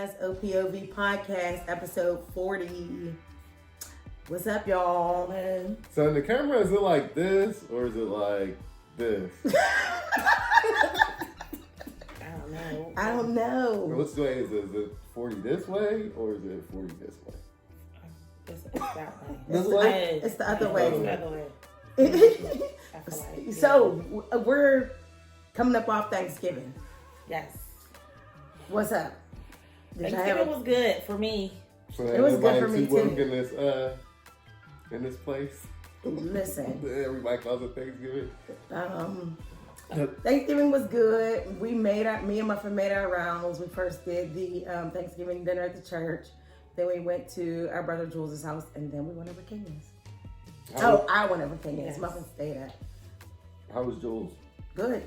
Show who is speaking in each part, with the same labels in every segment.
Speaker 1: podcast, O.P.O.V podcast, episode 40. What's up, y'all?
Speaker 2: So in the camera, is it like this or is it like this?
Speaker 1: I don't know.
Speaker 2: Which way is it? Is it 40 this way or is it 40 this way?
Speaker 3: It's that way.
Speaker 2: This way?
Speaker 1: It's the other way.
Speaker 3: It's the other way. I feel like,
Speaker 1: So, we're coming up off Thanksgiving.
Speaker 3: yes.
Speaker 1: What's up?
Speaker 3: Thanksgiving was good for me.
Speaker 2: So
Speaker 1: It was good for me, too.
Speaker 2: work in this place.
Speaker 1: Listen,
Speaker 2: Everybody calls it Thanksgiving.
Speaker 1: Thanksgiving was good. Me and my friend made our rounds. We first did the Thanksgiving dinner at the church. Then we went to our brother Jules' house, and then we went over Kenya's. I went over Kenya's.
Speaker 3: Yes.
Speaker 1: Muffin stayed at.
Speaker 2: How was Jules?
Speaker 1: Good.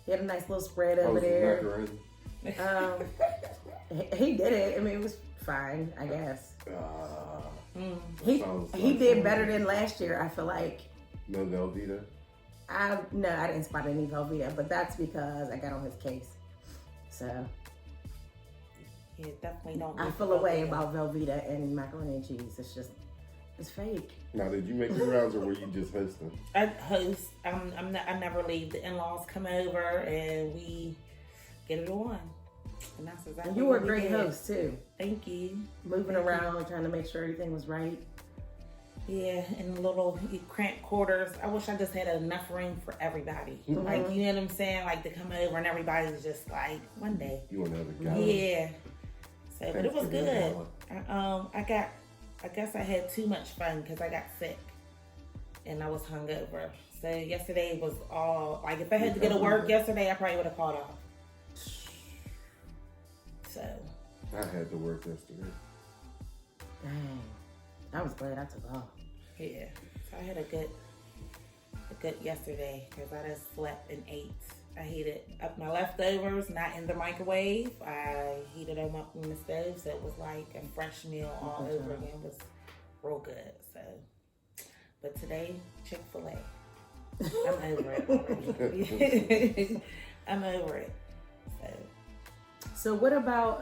Speaker 1: He had a nice little spread
Speaker 2: How
Speaker 1: over
Speaker 2: was the
Speaker 1: there.
Speaker 2: macaroni?
Speaker 1: He did it. I mean, it was fine, I guess.
Speaker 2: Sounds
Speaker 1: He
Speaker 2: like
Speaker 1: did
Speaker 2: fun.
Speaker 1: better than last year. I feel like.
Speaker 2: No Velveeta?
Speaker 1: I didn't spot any Velveeta, but that's because I got on his case. So
Speaker 3: Yeah, definitely don't.
Speaker 1: I feel a way about Velveeta and macaroni and cheese. It's fake.
Speaker 2: Now, did you make the rounds or were you just hosting?
Speaker 3: I host. I never leave. The in-laws come over and we get it on. And that's exactly.
Speaker 1: And you were a
Speaker 3: what we
Speaker 1: great
Speaker 3: did.
Speaker 1: host too.
Speaker 3: Thank you.
Speaker 1: Moving around, trying to make sure everything was right.
Speaker 3: Yeah, in the little cramped quarters. I wish I just had enough room for everybody.
Speaker 1: Mm-hmm.
Speaker 3: Like, you know what I'm saying? Like, to come over and everybody's just like, one day.
Speaker 2: You want to have a gala?
Speaker 3: Yeah. So, but it was good.
Speaker 2: Gala.
Speaker 3: I guess I had too much fun because I got sick and I was hungover. So yesterday was all, like, if I had to go to work yesterday, I probably would have called off. So.
Speaker 2: I had to work yesterday.
Speaker 1: Dang. I was glad I took off.
Speaker 3: Yeah. So I had a good yesterday because I just slept and ate. I heated up my leftovers, not in the microwave. I heated them up in the stove, so it was like a fresh meal all over again. It was real good. So, but today, Chick-fil-A. I'm over it already. I'm over it.
Speaker 1: So what about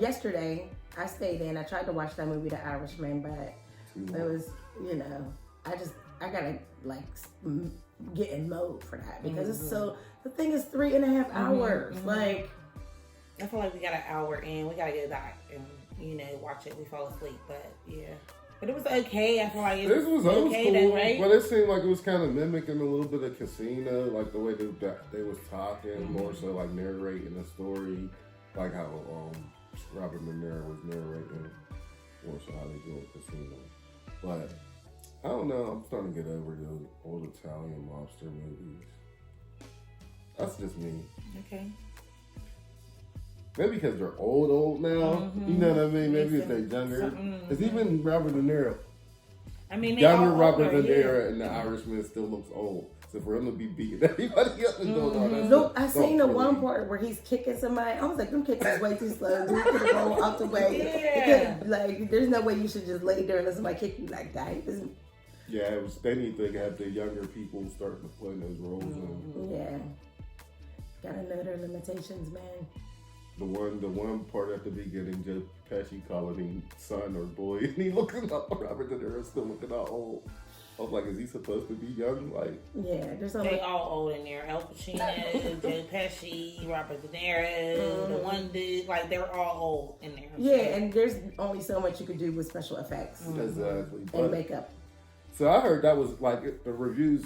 Speaker 1: yesterday I stayed in. I tried to watch that movie The Irishman, but it was, I gotta like get in mode for that because it's so, the thing is 3.5 hours. Like,
Speaker 3: I feel like we got an hour in. We gotta go back and watch it. We fall asleep, but yeah. But it was okay. I feel like it
Speaker 2: This was
Speaker 3: okay
Speaker 2: cool,
Speaker 3: then, right?
Speaker 2: but it seemed like it was kind of mimicking a little bit of Casino, like the way they was talking, more so like narrating the story, like how Robert De Niro was narrating, more so how they do in Casino. But I don't know. I'm starting to get over those old Italian mobster movies. That's just me.
Speaker 3: Okay.
Speaker 2: Maybe because they're old now. You know what I mean? Maybe if they're younger. Because even Robert De Niro.
Speaker 3: I mean, they
Speaker 2: younger
Speaker 3: all
Speaker 2: Robert De
Speaker 3: older,
Speaker 2: Niro
Speaker 3: yeah.
Speaker 2: and the Irishman still looks old. So for him to be beating everybody up and doing all that
Speaker 1: look,
Speaker 2: stuff,
Speaker 1: I seen the
Speaker 2: really-
Speaker 1: one part where he's kicking somebody. I was like, them kicks is way too slow. Dude, could have rolled out the way.
Speaker 3: Yeah.
Speaker 1: Like, there's no way you should just lay there and let somebody kick you like that.
Speaker 2: Yeah, it was anything to have the younger people starting to play those roles in.
Speaker 1: Yeah. Gotta know their limitations, man.
Speaker 2: The one part at the beginning, Joe Pesci calling him son or boy, and he looking up, Robert De Niro still looking out old. I was like, is he supposed to be young? Like,
Speaker 1: Yeah, there's
Speaker 3: They
Speaker 1: only
Speaker 3: all old in there. El Pacino, Joe Pesci, Robert De Niro, the one dude. Like, they're all old in there.
Speaker 1: yeah, and there's only so much you could do with special effects
Speaker 2: exactly.
Speaker 1: and
Speaker 2: But,
Speaker 1: makeup.
Speaker 2: so I heard that was like the reviews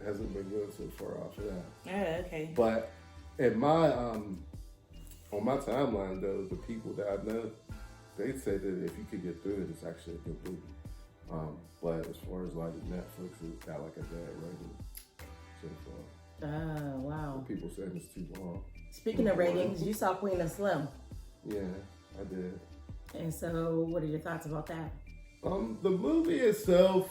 Speaker 2: hasn't been good so far off of that.
Speaker 3: Oh, okay.
Speaker 2: But in my on my timeline though, the people that I know, they said that if you could get through it, it's actually a good movie. But as far as like Netflix, it's got like a bad rating so far.
Speaker 1: Oh, wow.
Speaker 2: People saying it's too long.
Speaker 1: Speaking of ratings, you saw Queen and Slim.
Speaker 2: Yeah, I did.
Speaker 1: And so what are your thoughts about that?
Speaker 2: The movie itself,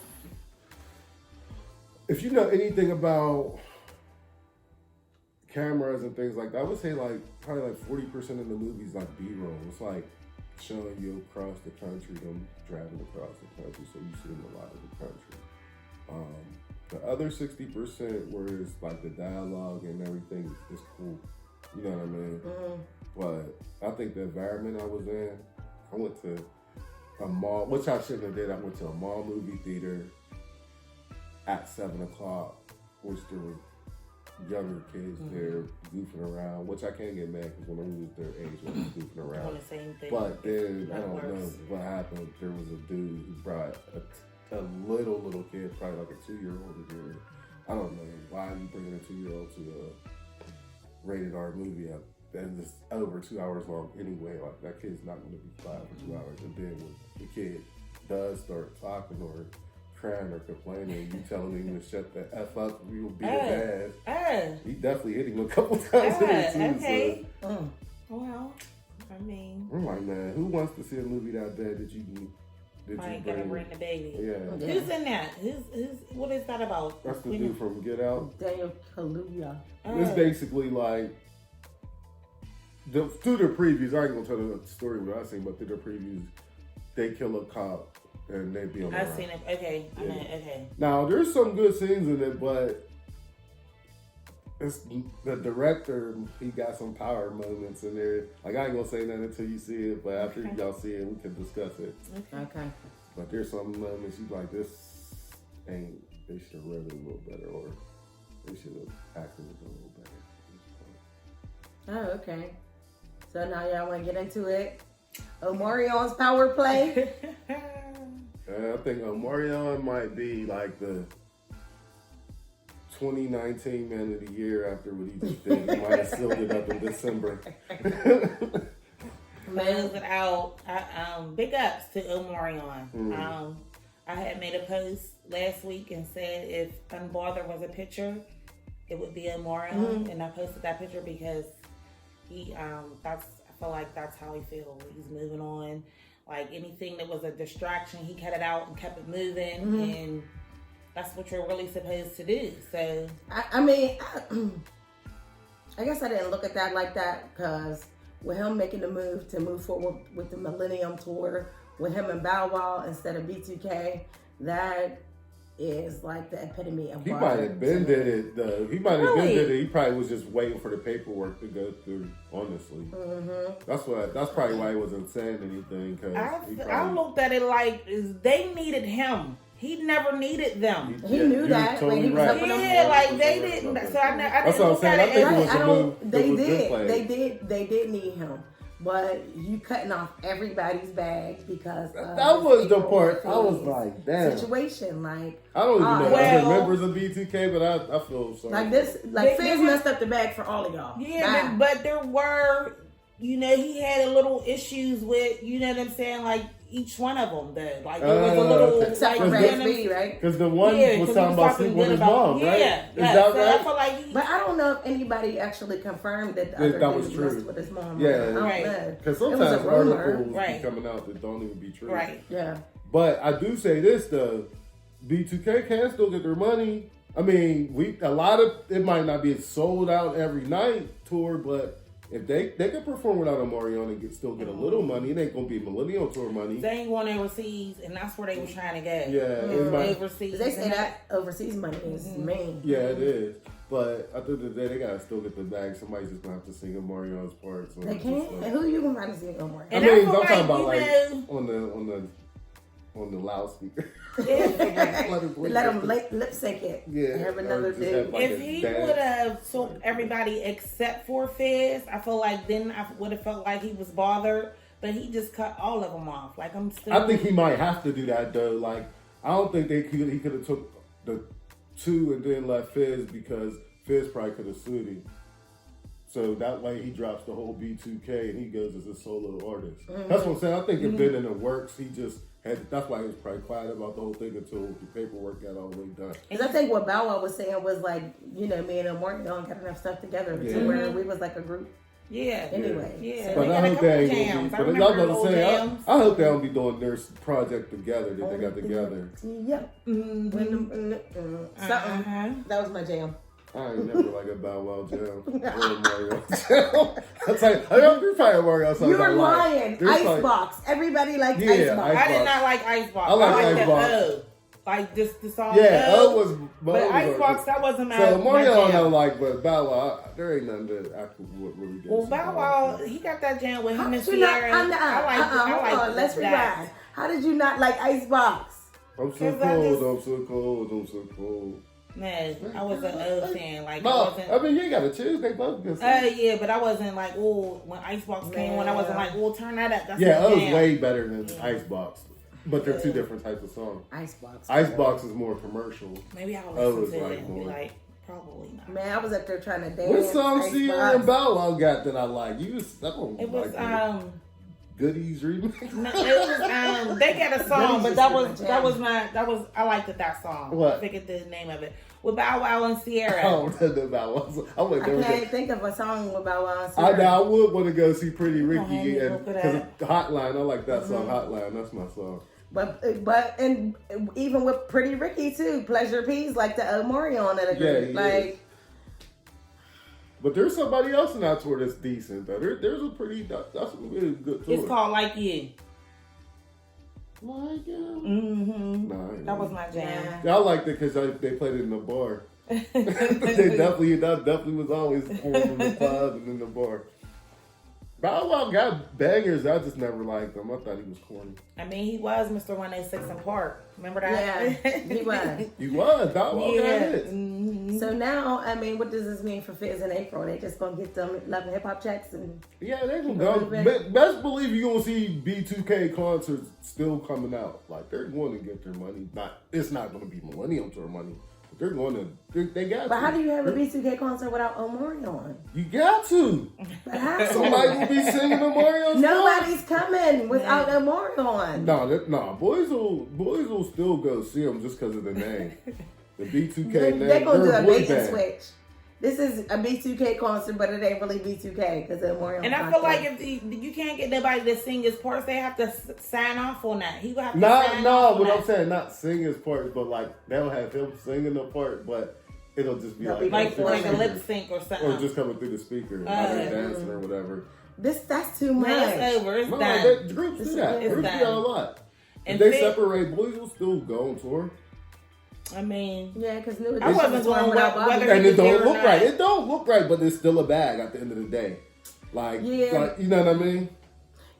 Speaker 2: if you know anything about cameras and things like that, I would say like probably like 40% of the movie's like B-roll. It's like showing you across the country, them driving across the country, so you see them a lot of the country. The other 60% where it's like the dialogue and everything is cool. You know what I mean? But I think the environment I was in, I went to a mall, which I shouldn't have did. I went to a mall movie theater at 7 o'clock, which there were younger kids there goofing around, which I can't get mad because when I was their age, I was goofing around.
Speaker 3: On the same thing.
Speaker 2: But then, I
Speaker 3: That
Speaker 2: don't know
Speaker 3: works.
Speaker 2: what happened. There was a dude who brought a little kid, probably like a 2-year-old in here. I don't know why you bringing a 2-year-old to a rated R movie up. And it's over 2 hours long anyway. Like, that kid's not going to be quiet for 2 hours. And then when the kid does start talking or crying or complaining, you telling him to shut the F up, you'll beat his ass. He definitely hit him a couple times.
Speaker 3: Okay.
Speaker 1: Mm.
Speaker 3: Well, I mean,
Speaker 2: I'm like, man, who wants to see a movie that bad that you
Speaker 3: like gonna bring the baby.
Speaker 2: Yeah.
Speaker 3: Who's in that? Who's what is that about?
Speaker 2: That's the dude from Get Out.
Speaker 1: Daniel Kaluuya.
Speaker 2: It's basically like through the previews. I ain't gonna tell the story what I seen, but through the previews, they kill a cop and they be on the
Speaker 3: I've
Speaker 2: run.
Speaker 3: seen it. Okay,
Speaker 2: Yeah.
Speaker 3: okay.
Speaker 2: Now there's some good scenes in it, but it's the director. He got some power moments in there. Like, I ain't gonna say nothing until you see it, but after y'all see it, we can discuss it.
Speaker 1: Okay.
Speaker 2: But there's some moments you like, this ain't. They should have read it a little better, or they should have acted it a little better.
Speaker 1: Oh, okay. So now y'all want to get into it? Omarion's power play.
Speaker 2: I think Omarion might be like the 2019 Man of the Year after what he just did. He might have sealed it up in December.
Speaker 3: Close it out. Big ups to Omarion. I had made a post last week and said if Unbothered was a picture, it would be Omarion, and I posted that picture because he I feel like that's how he feels. He's moving on. Like, anything that was a distraction, he cut it out and kept it moving, and that's what you're really supposed to do. So
Speaker 1: I mean, I guess I didn't look at that like that, because with him making the move to move forward with the Millennium Tour, with him and Bow Wow instead of B2K, that is like the epitome of
Speaker 2: He might have been did it though. He might have been did it. He probably was just waiting for the paperwork to go through. Honestly, that's probably why he wasn't saying anything. Cause
Speaker 3: I looked at it like they needed him. He never needed them.
Speaker 1: He knew that when he was up in
Speaker 3: Yeah, like they didn't. So I
Speaker 2: That's
Speaker 3: didn't
Speaker 2: what I'm
Speaker 3: look
Speaker 2: saying.
Speaker 3: at
Speaker 2: I
Speaker 3: it.
Speaker 2: think
Speaker 3: as-
Speaker 2: it was a move.
Speaker 1: They did need him. But you cutting off everybody's bags because of
Speaker 2: That was the
Speaker 1: April
Speaker 2: part. I was
Speaker 1: Fool's
Speaker 2: like, damn.
Speaker 1: situation. Like,
Speaker 2: I don't even know
Speaker 3: Well-
Speaker 2: other members of B2K, but I feel sorry.
Speaker 1: like this, like
Speaker 3: They
Speaker 1: Fizz
Speaker 3: were-
Speaker 1: messed up the bag for all of y'all.
Speaker 3: Yeah,
Speaker 1: Bye.
Speaker 3: but there were, he had a little issues with, you know what I'm saying, like each one of them. Though, like there was a little,
Speaker 1: except for
Speaker 3: like,
Speaker 1: Red
Speaker 3: you know what I'm
Speaker 1: Speed, right?
Speaker 2: Because the one
Speaker 3: Yeah,
Speaker 2: was
Speaker 3: 'cause
Speaker 2: talking
Speaker 3: he
Speaker 2: about
Speaker 3: talking
Speaker 2: sleeping with
Speaker 3: good
Speaker 2: his
Speaker 3: about-
Speaker 2: mom,
Speaker 3: yeah,
Speaker 2: right?
Speaker 3: Yeah,
Speaker 2: Is that
Speaker 3: so I
Speaker 2: right?
Speaker 3: feel like
Speaker 1: But I don't know if anybody actually confirmed that the
Speaker 2: That
Speaker 1: other
Speaker 2: was
Speaker 1: dude
Speaker 2: true.
Speaker 1: messed with his mom.
Speaker 2: Yeah,
Speaker 1: I don't
Speaker 3: right.
Speaker 1: know.
Speaker 2: Because
Speaker 1: It was
Speaker 2: sometimes
Speaker 1: a rumor.
Speaker 2: articles
Speaker 3: Right.
Speaker 2: be coming out that don't even be true.
Speaker 3: right.
Speaker 1: Yeah.
Speaker 2: But I do say this though, B2K can still get their money. I mean, it might not be a sold out every night tour, but if they could perform without a Marion and still get a little money, it ain't gonna be Millennium Tour money.
Speaker 3: They ain't going overseas, and that's where they were trying to go.
Speaker 2: Yeah, it might-
Speaker 3: overseas.
Speaker 1: They say that overseas money is mean.
Speaker 2: Yeah, it is. But at the end of the day, they gotta still get the bag. Somebody's just gonna have to sing in Marion's part. So
Speaker 1: They
Speaker 2: it's
Speaker 1: can't.
Speaker 2: just like-
Speaker 1: And who you gonna try to see no more?
Speaker 2: I
Speaker 3: And
Speaker 2: mean,
Speaker 3: I
Speaker 2: I'm
Speaker 3: feel
Speaker 2: talking
Speaker 3: like,
Speaker 2: about
Speaker 3: you
Speaker 2: like
Speaker 3: know-
Speaker 2: on the loudspeaker.
Speaker 1: Let them lip sync it.
Speaker 2: Yeah,
Speaker 1: Have
Speaker 2: or
Speaker 1: another
Speaker 2: just
Speaker 1: dude.
Speaker 2: have, like,
Speaker 3: If
Speaker 2: a
Speaker 3: he
Speaker 2: dance.
Speaker 3: would have took everybody except for Fizz, I feel like then I would have felt like he was bothered. But he just cut all of them off. Like, I'm still.
Speaker 2: I think he might have to do that though. Like, I don't think he could have took the two and then left Fizz, because Fizz probably could have sued him. So that way he drops the whole B2K and he goes as a solo artist. That's what I'm saying. I think it's been in the works. He just had. That's why he was probably quiet about the whole thing until the paperwork got all the way done.
Speaker 1: Because I think what Bow Wow was saying was like, me and Morgan don't got enough stuff together
Speaker 2: Yeah.
Speaker 1: to where we was like a group.
Speaker 3: Yeah.
Speaker 1: Anyway.
Speaker 3: Yeah.
Speaker 2: But
Speaker 3: they
Speaker 2: I
Speaker 3: got a
Speaker 2: hope
Speaker 3: couple
Speaker 2: they ain't gonna
Speaker 3: jams.
Speaker 2: be.
Speaker 3: I
Speaker 2: But
Speaker 3: remember
Speaker 2: I was about
Speaker 3: old
Speaker 2: to say,
Speaker 3: jams.
Speaker 2: I hope they don't be doing their project together that they got together.
Speaker 1: Yep. Something. That was my jam.
Speaker 2: I ain't never like a Bow Wow jam or a Mario jam. It's like, I don't do probably Mario songs.
Speaker 1: You were
Speaker 2: I like.
Speaker 1: lying.
Speaker 2: There's like-
Speaker 1: Icebox. Everybody liked
Speaker 2: Yeah,
Speaker 1: Icebox.
Speaker 3: I did not like Icebox.
Speaker 2: I like
Speaker 3: liked
Speaker 2: Icebox.
Speaker 3: the O. like this song.
Speaker 2: Yeah, O was.
Speaker 3: But Icebox, that wasn't my.
Speaker 2: So Mario,
Speaker 3: my
Speaker 2: I
Speaker 3: jam.
Speaker 2: don't like, but Bow Wow, there ain't nothing that I could really get.
Speaker 3: Well, Bow Wow, he got that jam with him and Sierra.
Speaker 1: Hold on, let's rewind. How did you not like Icebox?
Speaker 2: I'm so cold, I'm so cold, I'm so cold.
Speaker 3: No, I was an O fan. Like,
Speaker 2: no, I mean, you ain't got to choose. They both good songs.
Speaker 3: Yeah, but I wasn't like, oh, when Icebox came on, I wasn't like, oh, turn that up. That's
Speaker 2: yeah, O's way better than Icebox. But they're two different types of songs. Icebox is more commercial.
Speaker 3: Maybe I'll listen to it and be like, probably not.
Speaker 1: Man, I was up there trying to dance.
Speaker 2: What song Sierra and Bow Wow got that I like? It was, Goodies remix.
Speaker 3: No, it was they got a song, but that was I liked that song.
Speaker 2: What?
Speaker 3: I forget the name of it. With Bow Wow and Sierra.
Speaker 2: I don't know Bow Wow.
Speaker 1: I can't think of a song with Bow Wow and Sierra.
Speaker 2: I would want to go see Pretty Ricky because Hotline. I like that song. Hotline. That's my song.
Speaker 1: But and even with Pretty Ricky too, Pleasure P's like the Omarion of the group.
Speaker 2: Is. But there's somebody else in that tour that's decent though. There's a that's a really good tour.
Speaker 3: It's called Like You.
Speaker 2: Like You?
Speaker 3: Mm-hmm.
Speaker 2: Nah,
Speaker 3: that was my jam.
Speaker 2: Yeah, I liked it because they played it in the bar. That definitely was always in the club and in the bar. Bow Wow got bangers. I just never liked him. I thought he was corny.
Speaker 3: I mean, he was Mr. 186 in Park. Remember that?
Speaker 1: Yeah, he was.
Speaker 2: He was. Bow Wow got hits.
Speaker 3: Mm-hmm.
Speaker 1: So now, I mean, what does this mean for Fizz in April? They just gonna get them Love and Hip Hop checks and
Speaker 2: yeah, they gonna go. Best believe you gonna see B2K concerts still coming out. Like they're going to get their money. It's not gonna be Millennium Tour money. They're going to. They got.
Speaker 1: But how do you have a B2K concert without Omarion?
Speaker 2: You got to.
Speaker 1: But how?
Speaker 2: Somebody will be singing Omarion.
Speaker 1: Nobody's coming without Omarion.
Speaker 2: No, boys will still go see him just because of the name. The B2K name.
Speaker 1: They're gonna do a bait and switch. This is a B2K concert, but it ain't really B2K because of Omarion.
Speaker 3: And I feel like if you can't get nobody to sing his parts, they have to sign off on that. He would have to sign off on that. I'm
Speaker 2: saying not sing his parts, but like they'll have him singing the part, but it'll just be like
Speaker 3: a lip sync or something,
Speaker 2: or just coming through the speaker, dancing or whatever.
Speaker 1: That's too much.
Speaker 3: That's over. It's done.
Speaker 2: The groups do that. Groups do that a lot.
Speaker 3: And
Speaker 2: if they separate, boys will still go on tour.
Speaker 3: I mean,
Speaker 1: yeah, because
Speaker 3: I wasn't going whether
Speaker 2: and it don't look right. It don't look right, but it's still a bag at the end of the day. Like, you know what I mean?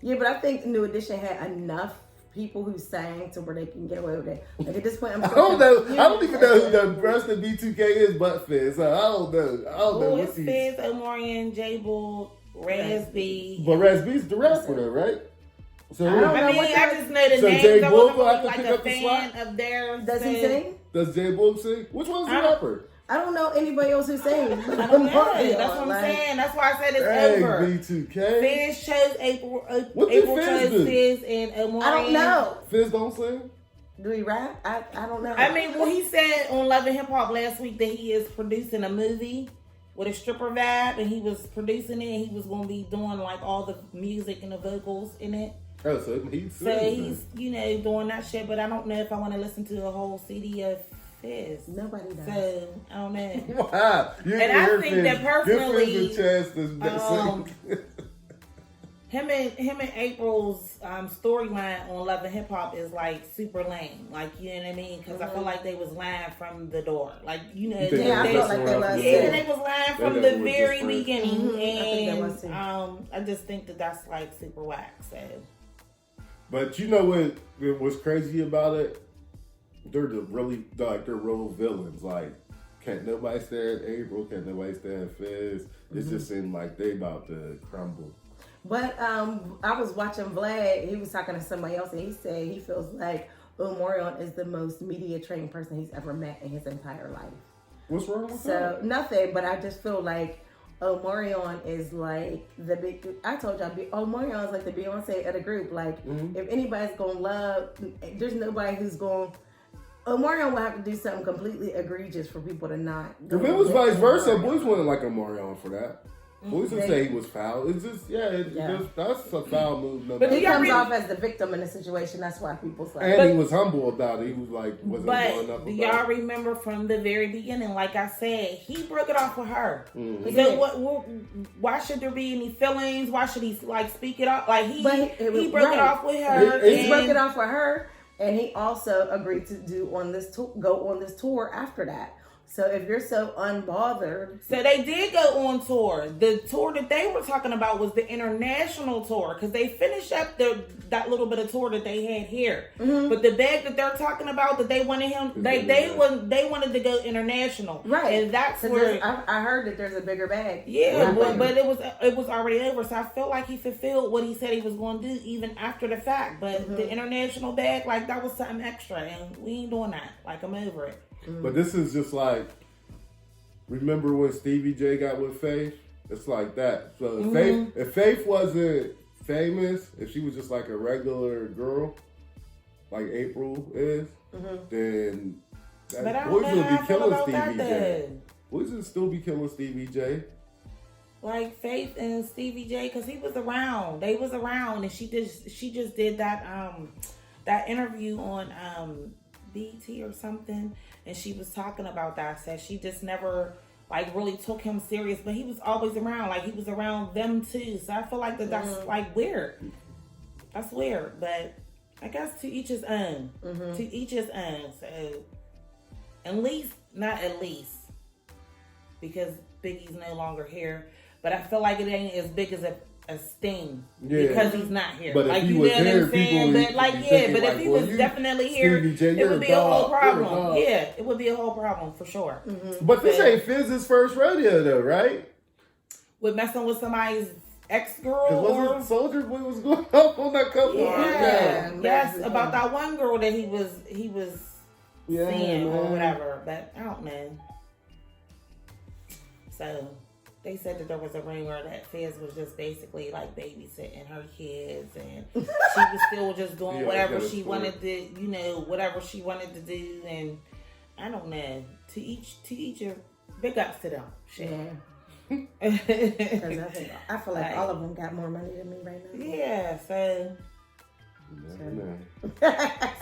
Speaker 1: Yeah, but I think New Edition had enough people who sang to where they can get away with it. Like at this point, I don't
Speaker 2: know. I don't even know who the rest of B2K is, but Fizz. So I don't know.
Speaker 3: It's Fizz, Omarion, J-Bull, Raz B.
Speaker 2: But Raz B's the rapper, though, right? So
Speaker 3: I just know the names.
Speaker 2: J Bull will
Speaker 3: have
Speaker 2: to pick up the slot
Speaker 3: of theirs.
Speaker 1: Does he sing?
Speaker 2: Does J Bull sing? Which one's the rapper?
Speaker 1: I don't know anybody else who sings.
Speaker 3: I don't know. That's what I'm saying. That's why I said it's over.
Speaker 2: B2K.
Speaker 3: Fizz chose April.
Speaker 2: What
Speaker 3: April
Speaker 2: did
Speaker 3: chose Fizz and Omarion.
Speaker 1: I don't know.
Speaker 2: Fizz don't sing?
Speaker 1: Do he rap? I don't know.
Speaker 3: I mean, well, he said on Love and Hip Hop last week that he is producing a movie with a stripper vibe, and he was producing it, and he was going to be doing like all the music and the vocals in it.
Speaker 2: Oh, so he's
Speaker 3: doing that shit, but I don't know if I want to listen to a whole CD of Fizz.
Speaker 1: Nobody does.
Speaker 3: So I don't know.
Speaker 2: Wow.
Speaker 3: And I think that personally, him and April's storyline on Love and Hip Hop is like super lame. Like, you know what I mean? Because I feel like they was lying from the door. Like, you know, they was lying from the very beginning.
Speaker 1: Mm-hmm.
Speaker 3: And I just think that's like super whack. So.
Speaker 2: But you know what was crazy about it? They're they're real villains. Like, can't nobody stand April, can't nobody stand Fizz. It just seemed like they about to crumble.
Speaker 1: But I was watching Vlad. He was talking to somebody else, and he said he feels like Omarion is the most media trained person he's ever met in his entire life.
Speaker 2: What's wrong with that?
Speaker 1: So nothing, but I just feel like Omarion is like the big. I told y'all, Omarion is like the Beyonce of the group. Like, if anybody's gonna love, there's nobody who's going. Omarion will have to do something completely egregious for people to not.
Speaker 2: If it was vice versa, boys wouldn't like Omarion for that. Boys would say he was foul. It's just, that's a foul move.
Speaker 1: But he comes off as the victim in the situation. That's why people's like.
Speaker 2: And he was humble about it. He was like, wasn't going up about it.
Speaker 3: But y'all remember from the very beginning, like I said, he broke it off with her.
Speaker 2: Mm-hmm.
Speaker 3: So why should there be any feelings? Why should he like speak it off? Like he broke it off with her.
Speaker 1: He broke it off with her. And he also agreed to go on this tour after that. So if you're so unbothered,
Speaker 3: so they did go on tour. The tour that they were talking about was the international tour because they finished up that little bit of tour that they had here. Mm-hmm. But the bag that they're talking about that they wanted him, they wanted to go international,
Speaker 1: right?
Speaker 3: And that's where
Speaker 1: I heard that there's a bigger bag.
Speaker 3: Yeah, but it was already over. So I felt like he fulfilled what he said he was going to do even after the fact. But the international bag, like that was something extra, and we ain't doing that. Like I'm over it.
Speaker 2: But this is just like, remember when Stevie J got with Faith? It's like that. So if Faith wasn't famous, if she was just like a regular girl, like April is, then boys would be killing Stevie J. Boys would still be killing Stevie J.
Speaker 3: Like Faith and Stevie J, because he was around. They was around, and she just did that interview on BT or something, and she was talking about that. Said she just never like really took him serious, but he was always around. Like he was around them too. So I feel like that's like weird. That's weird, but I guess to each his own. To each his own. So not at least, because Biggie's no longer here. But I feel like it ain't as big as a Sting because he's not here.
Speaker 2: But
Speaker 3: like
Speaker 2: if he
Speaker 3: you
Speaker 2: was
Speaker 3: know what
Speaker 2: there,
Speaker 3: I'm saying? But like but if he was definitely here, it would be a whole problem. Yeah, it would be a whole problem for sure.
Speaker 2: But this ain't Fizz's first rodeo though, right?
Speaker 3: With messing with somebody's ex-girl or
Speaker 2: Soldier Boy was going up on that couple.
Speaker 3: Yes, about that one girl that he was seeing or whatever. But I don't know. So they said that there was a rumor that Fizz was just basically like babysitting her kids, and she was still just doing whatever she wanted to, whatever she wanted to do. And I don't know. To each your big ups to them. Shit.
Speaker 1: Yeah. I feel like all of them got more money than me right now.
Speaker 3: Yeah. So.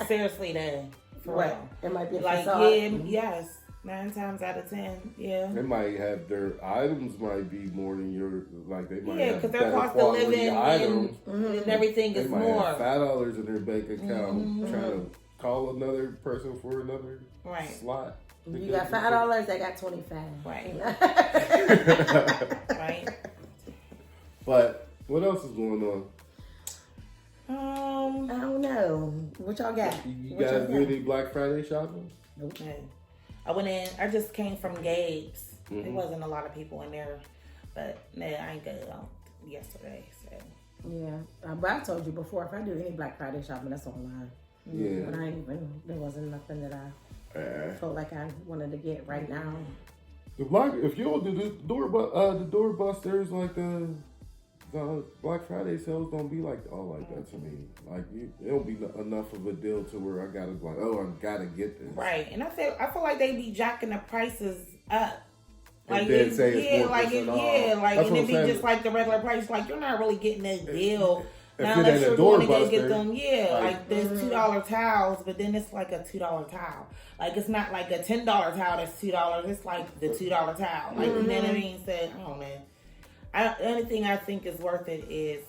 Speaker 3: Seriously, though. For real.
Speaker 1: It might be a
Speaker 3: like
Speaker 1: facade.
Speaker 3: yes. 9 times out of 10,
Speaker 2: They might have their items might be more than your, like they might have
Speaker 3: because their cost of living and everything is more.
Speaker 2: They might have $5 in their bank account trying to call another person for another slot.
Speaker 1: You got $5, they got 25.
Speaker 3: Right. Right.
Speaker 2: But what else is going
Speaker 1: on? I don't know. What y'all got?
Speaker 2: You guys do any Black Friday shopping?
Speaker 1: Nope.
Speaker 3: I went in. I just came from Gabe's. There wasn't a lot of people in there, but I ain't go out yesterday. So
Speaker 1: yeah, but I told you before, if I do any Black Friday shopping, that's online.
Speaker 2: Yeah,
Speaker 1: but there wasn't nothing that I felt like I wanted to get right now.
Speaker 2: If you don't do the doorbusters, like the Black Friday sales don't be like all like that to me. Like it don't be enough of a deal to where I gotta get this.
Speaker 3: Right, and I feel like they be jacking the prices up. Like
Speaker 2: and then say it's 4% off.
Speaker 3: And it be just like the regular price. Like you're not really getting no deal.
Speaker 2: Now
Speaker 3: unless you're going to go get them, like there's $2 towels, but then it's like a $2 towel. Like it's not like a $10 towel that's $2. It's like the $2 towel. Like you know what I mean? So I don't know. The only thing I think is worth it is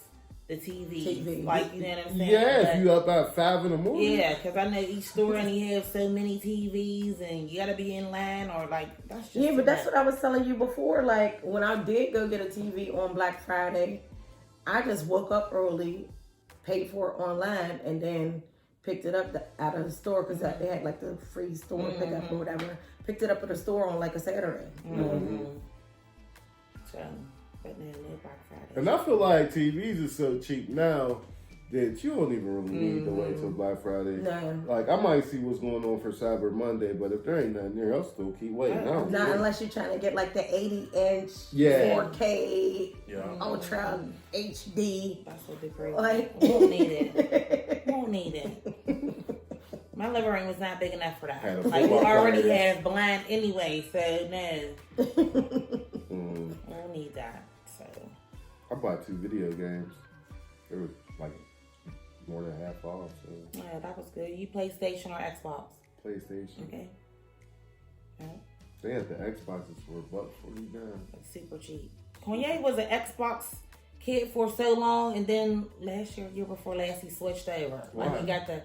Speaker 3: the TV. Like, you know what I'm saying?
Speaker 2: Yeah, if you up at 5 in the morning.
Speaker 3: Yeah, because I know each store only have so many TVs and you got to be in line or like, that's just...
Speaker 1: Yeah, but that's what I was telling you before. Like, when I did go get a TV on Black Friday, I just woke up early, paid for it online, and then picked it up out of the store because they had like the free store pickup or whatever. Picked it up at the store on like a Saturday.
Speaker 3: So... But no Black Friday.
Speaker 2: And I feel like TVs is so cheap now that you don't even really need to wait till Black Friday.
Speaker 1: No.
Speaker 2: Like, I might see what's going on for Cyber Monday, but if there ain't nothing there, I'll still keep waiting.
Speaker 1: Not unless you're trying to get like the 80-inch 4K Ultra HD.
Speaker 3: That's what they're crazy. Like, won't need it. My living room was not big enough for that. Like, we already have blind anyway, so no. I don't need that. So
Speaker 2: I bought 2 video games. They were like more than half off. So.
Speaker 3: Yeah, that was good. You PlayStation or Xbox?
Speaker 2: PlayStation.
Speaker 3: Okay. Yeah.
Speaker 2: They had the Xboxes for $149.
Speaker 3: Super cheap. Kanye was an Xbox kid for so long, and then year before last, he switched over.
Speaker 2: Why?
Speaker 3: Like he got the.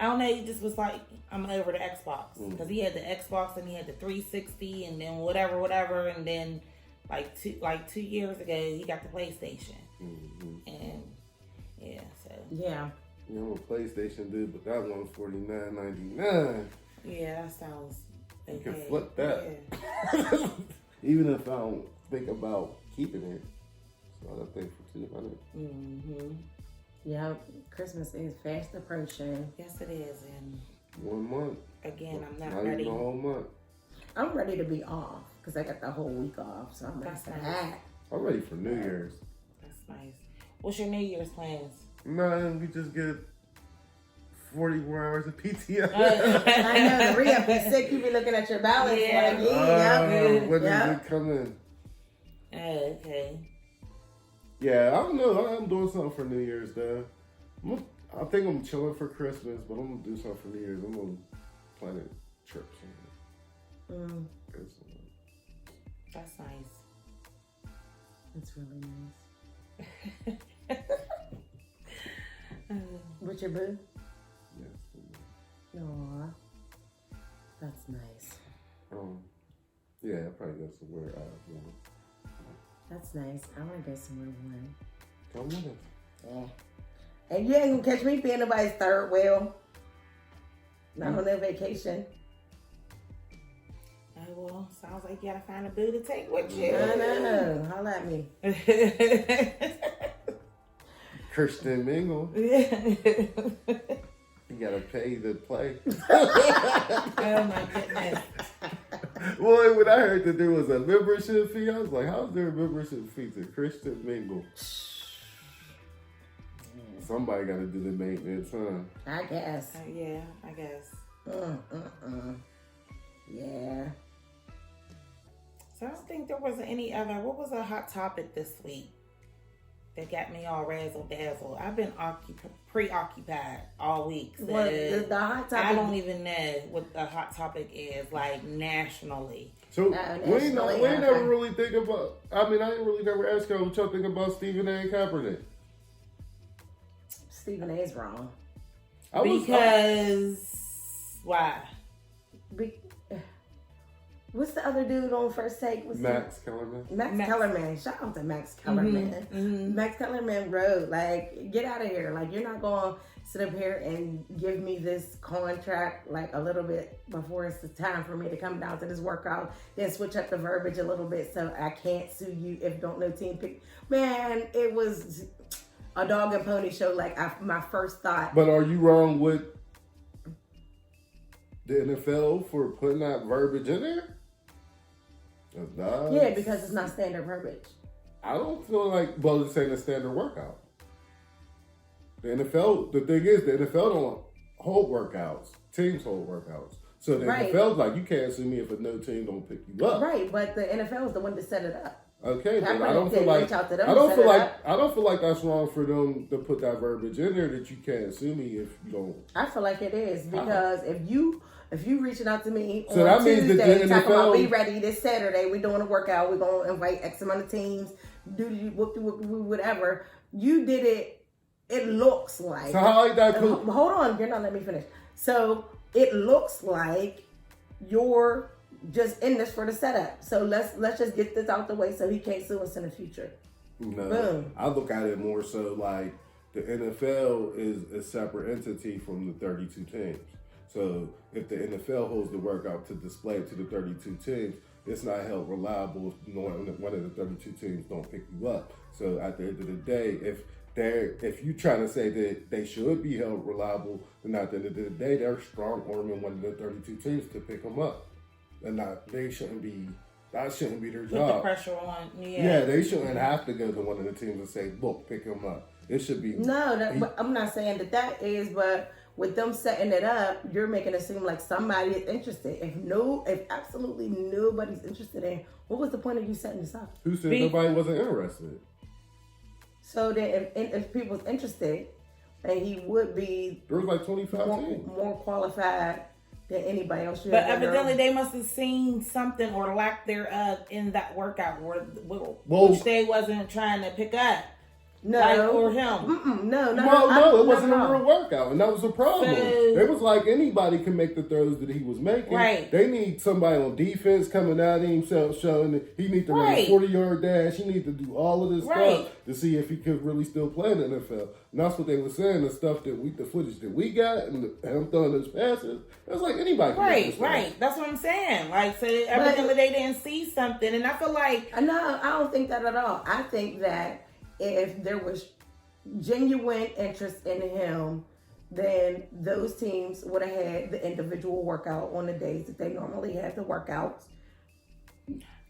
Speaker 3: I don't know. He just was like, I'm over the Xbox because he had the Xbox and he had the 360 and then whatever, and then like 2 years ago he got the PlayStation, and yeah, so
Speaker 1: Yeah.
Speaker 2: You know, I'm a PlayStation dude, but that one's $49.99.
Speaker 3: yeah, that sounds.
Speaker 2: You can flip that. Yeah. Even if I don't think about keeping it, so I think for $200.
Speaker 1: Yeah, Christmas is fast approaching.
Speaker 3: Yes, it is, and
Speaker 2: 1 month.
Speaker 3: again, I'm not
Speaker 2: Not
Speaker 3: ready.
Speaker 2: even a whole month.
Speaker 1: I'm ready to be off because I got the whole week off, so I'm ready
Speaker 3: That's
Speaker 1: for
Speaker 3: nice.
Speaker 1: that.
Speaker 2: I'm ready for New Year's.
Speaker 3: That's nice. What's your New Year's plans?
Speaker 2: Nah, we just get 44 hours of PTO.
Speaker 1: I know, the re-up is sick. You be looking at your balance
Speaker 3: Yeah.
Speaker 1: like,
Speaker 2: When
Speaker 1: yeah.
Speaker 2: does it come in?
Speaker 3: Oh, okay.
Speaker 2: Yeah, I don't know. I'm doing something for New Year's though. I think I'm chilling for Christmas, but I'm gonna do something for New Year's. I'm gonna plan a trip somewhere.
Speaker 3: That's nice.
Speaker 1: That's really nice. With your boo?
Speaker 2: Yes.
Speaker 1: Aww. That's nice.
Speaker 2: Yeah, I'll probably go somewhere warm.
Speaker 1: That's nice. I want to go somewhere warm.
Speaker 2: Come with us.
Speaker 1: Yeah. And you ain't gonna catch me being nobody's third wheel. Not on their vacation.
Speaker 3: Oh, well, sounds like you gotta find a boo to take with you.
Speaker 1: I know. Holla at me.
Speaker 2: Kirsten Mingle.
Speaker 3: Yeah.
Speaker 2: You gotta pay to play.
Speaker 3: Oh my goodness.
Speaker 2: Boy, when I heard that there was a membership fee, I was like, how's there a membership fee to Christian Mingle? Somebody gotta do the maintenance, huh?
Speaker 1: I guess.
Speaker 3: Yeah, I guess.
Speaker 1: Yeah.
Speaker 3: So I don't think there was any other. What was a hot topic this week that got me all razzle dazzle? I've been preoccupied all week. So
Speaker 1: What the hot topic?
Speaker 3: I don't even know what the hot topic is, like nationally.
Speaker 2: So we ain't
Speaker 1: nationally,
Speaker 2: never really think about. I mean, I didn't really never ask y'all what y'all think about Stephen A. Kaepernick.
Speaker 1: Stephen A's wrong.
Speaker 3: Why?
Speaker 1: What's the other dude on First Take?
Speaker 2: Max Kellerman.
Speaker 1: Max Kellerman. Shout out to Max Kellerman. Max Kellerman wrote, like, get out of here. Like, you're not going to sit up here and give me this contract, like, a little bit before it's the time for me to come down to this workout, then switch up the verbiage a little bit so I can't sue you if don't no team pick. Man, it was a dog and pony show, like, my first thought.
Speaker 2: But are you wrong with the NFL for putting that verbiage in there?
Speaker 1: Yeah, because it's not standard verbiage.
Speaker 2: I don't feel like, well, it's saying a standard workout. The NFL, the thing is, the NFL don't hold workouts. Teams hold workouts. So the NFL's like, you can't sue me if no team don't pick you up.
Speaker 1: Right, but the NFL is the one that set it up.
Speaker 2: Okay, but
Speaker 1: Kaepernick
Speaker 2: I don't feel like I don't feel like that's wrong for them to put that verbiage in there that you can't sue me if you don't.
Speaker 1: I feel like it is because if you reaching out to me
Speaker 2: so
Speaker 1: on
Speaker 2: that means
Speaker 1: Tuesday
Speaker 2: that the
Speaker 1: talking
Speaker 2: NFL,
Speaker 1: about be ready this Saturday, we're doing a workout, we're gonna invite X amount of teams, whatever. You did it. It looks like.
Speaker 2: So how like that?
Speaker 1: Hold on, you're not letting me finish. So it looks like you're just in this for the setup. So let's just get this out the way so he can't sue us in the future.
Speaker 2: No,
Speaker 1: boom.
Speaker 2: I look at it more so like the NFL is a separate entity from the 32 teams. So if the NFL holds the workout to display it to the 32 teams, it's not held reliable if one of the 32 teams don't pick you up. So at the end of the day, if you trying to say that they should be held reliable, then at the end of the day, they're strong arming one of the 32 teams to pick them up. And that shouldn't be their job.
Speaker 3: Put the pressure on.
Speaker 2: Yeah, they shouldn't have to go to one of the teams and say, look, pick him up. It should be.
Speaker 1: No, I'm not saying that is, but with them setting it up, you're making it seem like somebody is interested. If absolutely nobody's interested in, what was the point of you setting this up?
Speaker 2: Who said nobody wasn't interested?
Speaker 1: So that if people's interested, and he would be
Speaker 2: there was like 25 teams.
Speaker 1: More qualified than anybody else.
Speaker 3: But evidently they must have seen something or lack thereof in that workout which they wasn't trying to pick up.
Speaker 1: No,
Speaker 3: like, or him.
Speaker 1: No,
Speaker 2: No, it wasn't a real workout, and that was the problem.
Speaker 3: So,
Speaker 2: it was like anybody can make the throws that he was making.
Speaker 3: Right.
Speaker 2: They need somebody on defense coming at him, showing that he needs to run a 40-yard dash. He needs to do all of this stuff to see if he could really still play in the NFL. And that's what they were saying. The stuff the footage that we got, and him throwing those passes, it was like anybody can make this
Speaker 3: right. That's what I'm saying. Like, so evidently they didn't see something, and I feel like
Speaker 1: no, I don't think that at all. I think that if there was genuine interest in him, then those teams would have had the individual workout on the days that they normally have the workouts.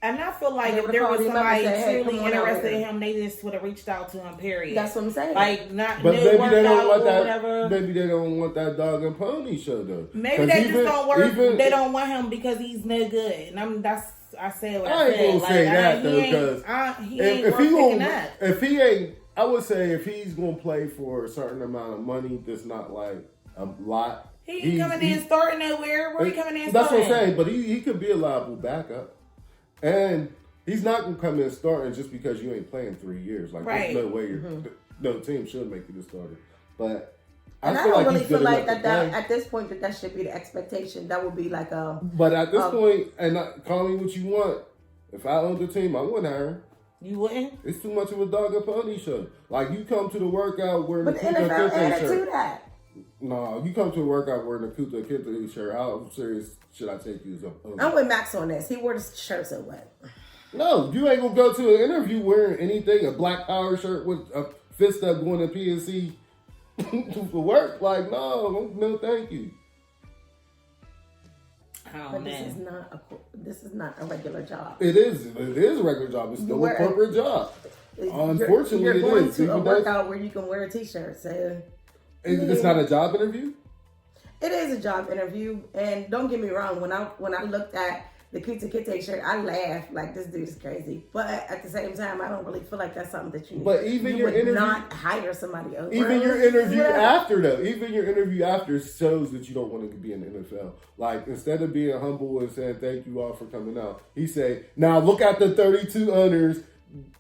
Speaker 3: And I feel like if there was somebody truly interested in him, they just would have reached out to him, period.
Speaker 1: That's what I'm saying.
Speaker 3: Like, not
Speaker 2: but maybe they don't want that.
Speaker 3: Whatever.
Speaker 2: Maybe they don't want that dog and pony show though.
Speaker 3: Maybe they just don't work. They don't want him because he's no good. And I said what I said.
Speaker 2: I ain't gonna say that though, because if he ain't, I would say if he's gonna play for a certain amount of money, that's not like a lot.
Speaker 3: He ain't coming in starting nowhere. Where he coming in?
Speaker 2: That's what I'm saying. But he could be a liable backup, and he's not gonna come in starting just because you ain't playing 3 years. Like there's no way no team should make you the starter. But
Speaker 1: I don't really feel like that at this point that should be the expectation. That would be like a.
Speaker 2: But at this point, and call me what you want. If I owned the team, I wouldn't hire him.
Speaker 3: You wouldn't?
Speaker 2: It's too much of a dog and pony show. Like you come to the workout wearing
Speaker 1: but the NFL added to that.
Speaker 2: No, you come to a workout wearing a Kuta Kinte shirt. How serious should I take you?
Speaker 1: I'm with Max on this. He wore the shirt so what?
Speaker 2: No, you ain't gonna go to an interview wearing anything, a Black Power shirt with a fist up going to PNC for work. Like, no, thank you.
Speaker 1: But this is not a regular job.
Speaker 2: It is a regular job. It's still a corporate job. Unfortunately,
Speaker 1: you're going to a workout where you can wear a t-shirt. So
Speaker 2: it's not a job interview.
Speaker 1: It is a job interview, and don't get me wrong. When I looked at the Kuta Kinte shirt, I laughed like this dude is crazy. But at the same time, I don't really feel like that's something that you.
Speaker 2: But even your interview,
Speaker 1: not hire somebody over.
Speaker 2: Even your interview after shows that you don't want to be in the NFL. Like instead of being humble and saying thank you all for coming out, he said, "Now look at the 32 owners.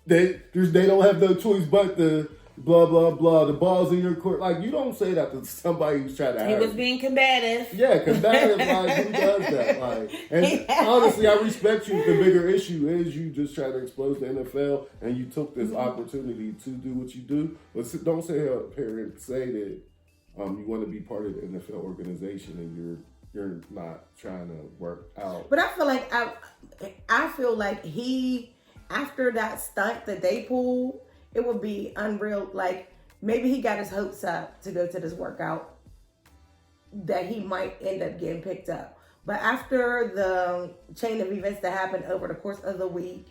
Speaker 2: They don't have no choice but to." Blah blah blah. The ball's in your court. Like you don't say that to somebody who's trying to.
Speaker 3: He was being combative.
Speaker 2: Yeah, combative. Like who does that? Like, and honestly, I respect you. The bigger issue is you just try to expose the NFL, and you took this opportunity to do what you do. But don't say up here and say that you want to be part of the NFL organization and you're not trying to work out.
Speaker 1: But I feel like he after that stunt that they pulled. It would be unreal. Like maybe he got his hopes up to go to this workout that he might end up getting picked up. But after the chain of events that happened over the course of the week,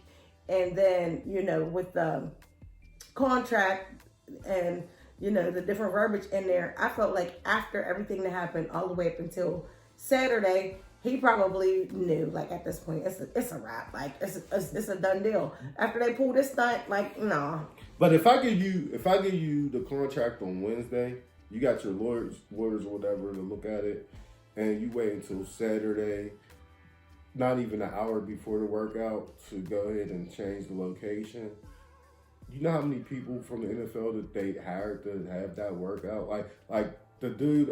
Speaker 1: and then with the contract and the different verbiage in there, I felt like after everything that happened all the way up until Saturday, he probably knew, like at this point, it's a wrap. Like it's a done deal. After they pull this stunt, like no.
Speaker 2: But if I give you the contract on Wednesday, you got your lawyers or whatever to look at it, and you wait until Saturday, not even an hour before the workout, to go ahead and change the location. You know how many people from the NFL that they hired to have that workout? Like the dude,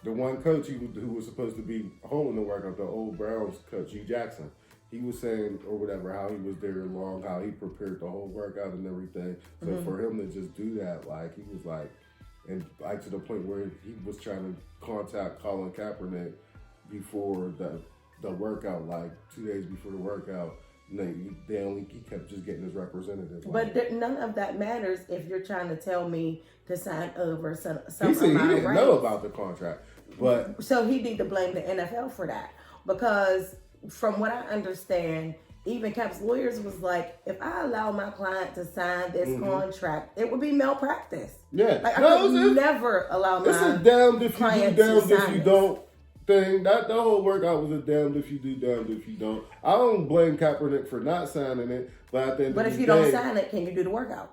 Speaker 2: the one coach who was supposed to be holding the workout, the old Browns coach, Hugh Jackson. He was saying, or whatever, how he was there long, how he prepared the whole workout and everything. So for him to just do that, like, he was like, and like to the point where he was trying to contact Colin Kaepernick before the workout, like 2 days before the workout. He kept just getting his representative.
Speaker 1: But none of that matters if you're trying to tell me to sign over some
Speaker 2: he said he didn't know about the contract, but
Speaker 1: so he need to blame the NFL for that, because from what I understand, even Cap's lawyers was like, if I allow my client to sign this contract, it would be malpractice.
Speaker 2: Yeah,
Speaker 1: like I could never allow my
Speaker 2: client to sign this. It's a damned if you don't thing. That whole workout was a damned if you do, damned if you don't. I don't blame Kaepernick for not signing it, but at the end of the day,
Speaker 1: if you don't sign it, can you do the workout?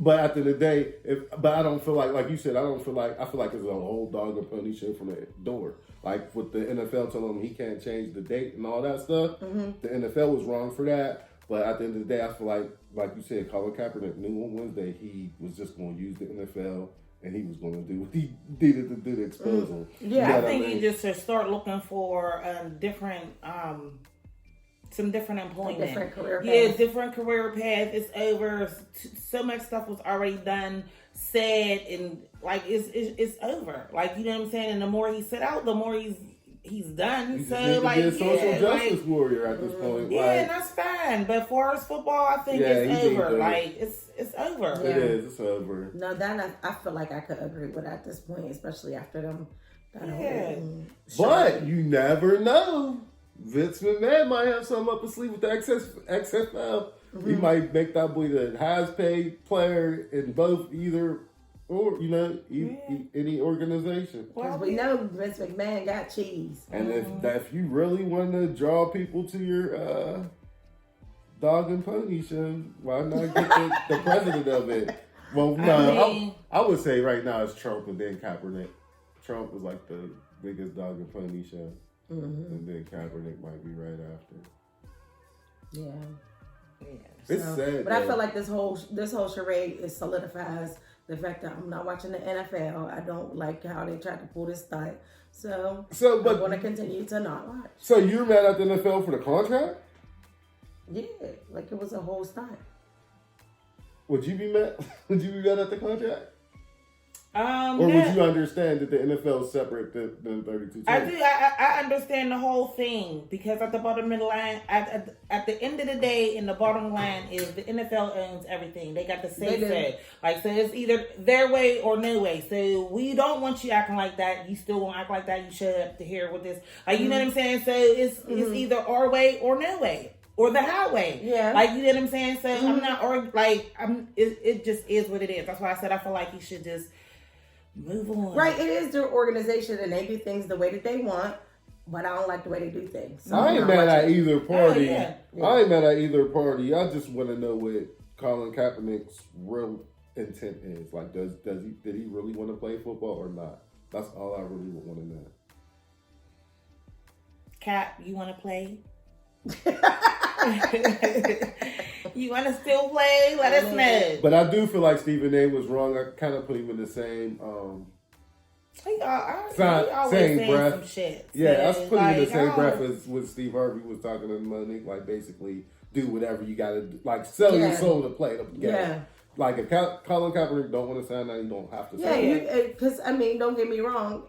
Speaker 2: But at the end of the day, I don't feel like you said, I feel like it's a whole dog and pony show from the door. Like with the NFL telling him he can't change the date and all that stuff, the NFL was wrong for that. But at the end of the day, I feel like you said, Colin Kaepernick knew on Wednesday he was just going to use the NFL and he was going to do what he needed to do to expose him.
Speaker 1: Yeah,
Speaker 3: I think you just should start looking for different, some different employment.
Speaker 1: Different career paths.
Speaker 3: Yeah, different career paths. It's over. So much stuff was already done, said, and like it's over. Like, you know what I'm saying? And the more he sit out, the more he's done.
Speaker 2: You
Speaker 3: so
Speaker 2: just need
Speaker 3: like,
Speaker 2: to be a social justice
Speaker 3: like,
Speaker 2: warrior at this point.
Speaker 3: yeah,
Speaker 2: like,
Speaker 3: and that's fine. But for us football, I think
Speaker 2: Yeah,
Speaker 3: it's
Speaker 2: he need
Speaker 3: over.
Speaker 2: to-
Speaker 3: Like it's over.
Speaker 1: Yeah.
Speaker 2: It is. It's over.
Speaker 1: No, that I feel like I could agree with at this point, especially after them.
Speaker 3: Yeah.
Speaker 2: But you never know. Vince McMahon might have something up his sleeve with the XFL. He might make that boy the highest paid player in both either or, any organization.
Speaker 1: Because we know Vince McMahon got cheese.
Speaker 2: And if you really want to draw people to your dog and pony show, why not get the president of it? Well, no, I would say right now it's Trump and then Kaepernick. Trump is like the biggest dog and pony show. And then Kaepernick might be right after.
Speaker 1: Yeah.
Speaker 2: It's sad.
Speaker 1: But I feel like this whole charade solidifies the fact that I'm not watching the NFL. I don't like how they tried to pull this stunt. So I'm going to continue to not watch.
Speaker 2: So you're mad at the NFL for the contract?
Speaker 1: Yeah, like it was a whole stunt.
Speaker 2: Would you be mad? Would you be mad at the contract? Or
Speaker 3: no.
Speaker 2: would you understand that the NFL is separate than 32 teams?
Speaker 3: I do. I understand the whole thing because at the bottom of the line, at the end of the day, in the bottom line is the NFL owns everything. They got the say. Like, so it's either their way or no way. So we don't want you acting like that. You still won't act like that. You should have to hear with this. Like, you know what I'm saying? So it's either our way or no way. Or the highway.
Speaker 1: Yeah.
Speaker 3: Like, you know what I'm saying? So I'm not, it just is what it is. That's why I said I feel like you should just move on.
Speaker 1: Right, it is their organization and they do things the way that they want, but I don't like the way they do things. So
Speaker 2: I ain't mad at either party.
Speaker 3: Yeah.
Speaker 2: I ain't mad at either party. I just want to know what Colin Kaepernick's real intent is. Like, did he really want to play football or not? That's all I really want to know.
Speaker 3: Cap, you want to play? You want to still play? Let us know.
Speaker 2: But I do feel like Stephen A. was wrong. I kind of put him in the same
Speaker 3: He always
Speaker 2: same
Speaker 3: saying
Speaker 2: breath.
Speaker 3: some shit.
Speaker 2: Yeah,
Speaker 3: So,
Speaker 2: that's putting in the same
Speaker 3: I
Speaker 2: breath
Speaker 3: don't-
Speaker 2: as what Steve Harvey was talking to Monique. Like, basically, do whatever you got to do. Like, sell your soul to play the game.
Speaker 1: Yeah.
Speaker 2: Like, if Colin Kaepernick don't want to sign that, he don't have to sign it.
Speaker 1: Yeah, because, I mean, don't get me wrong.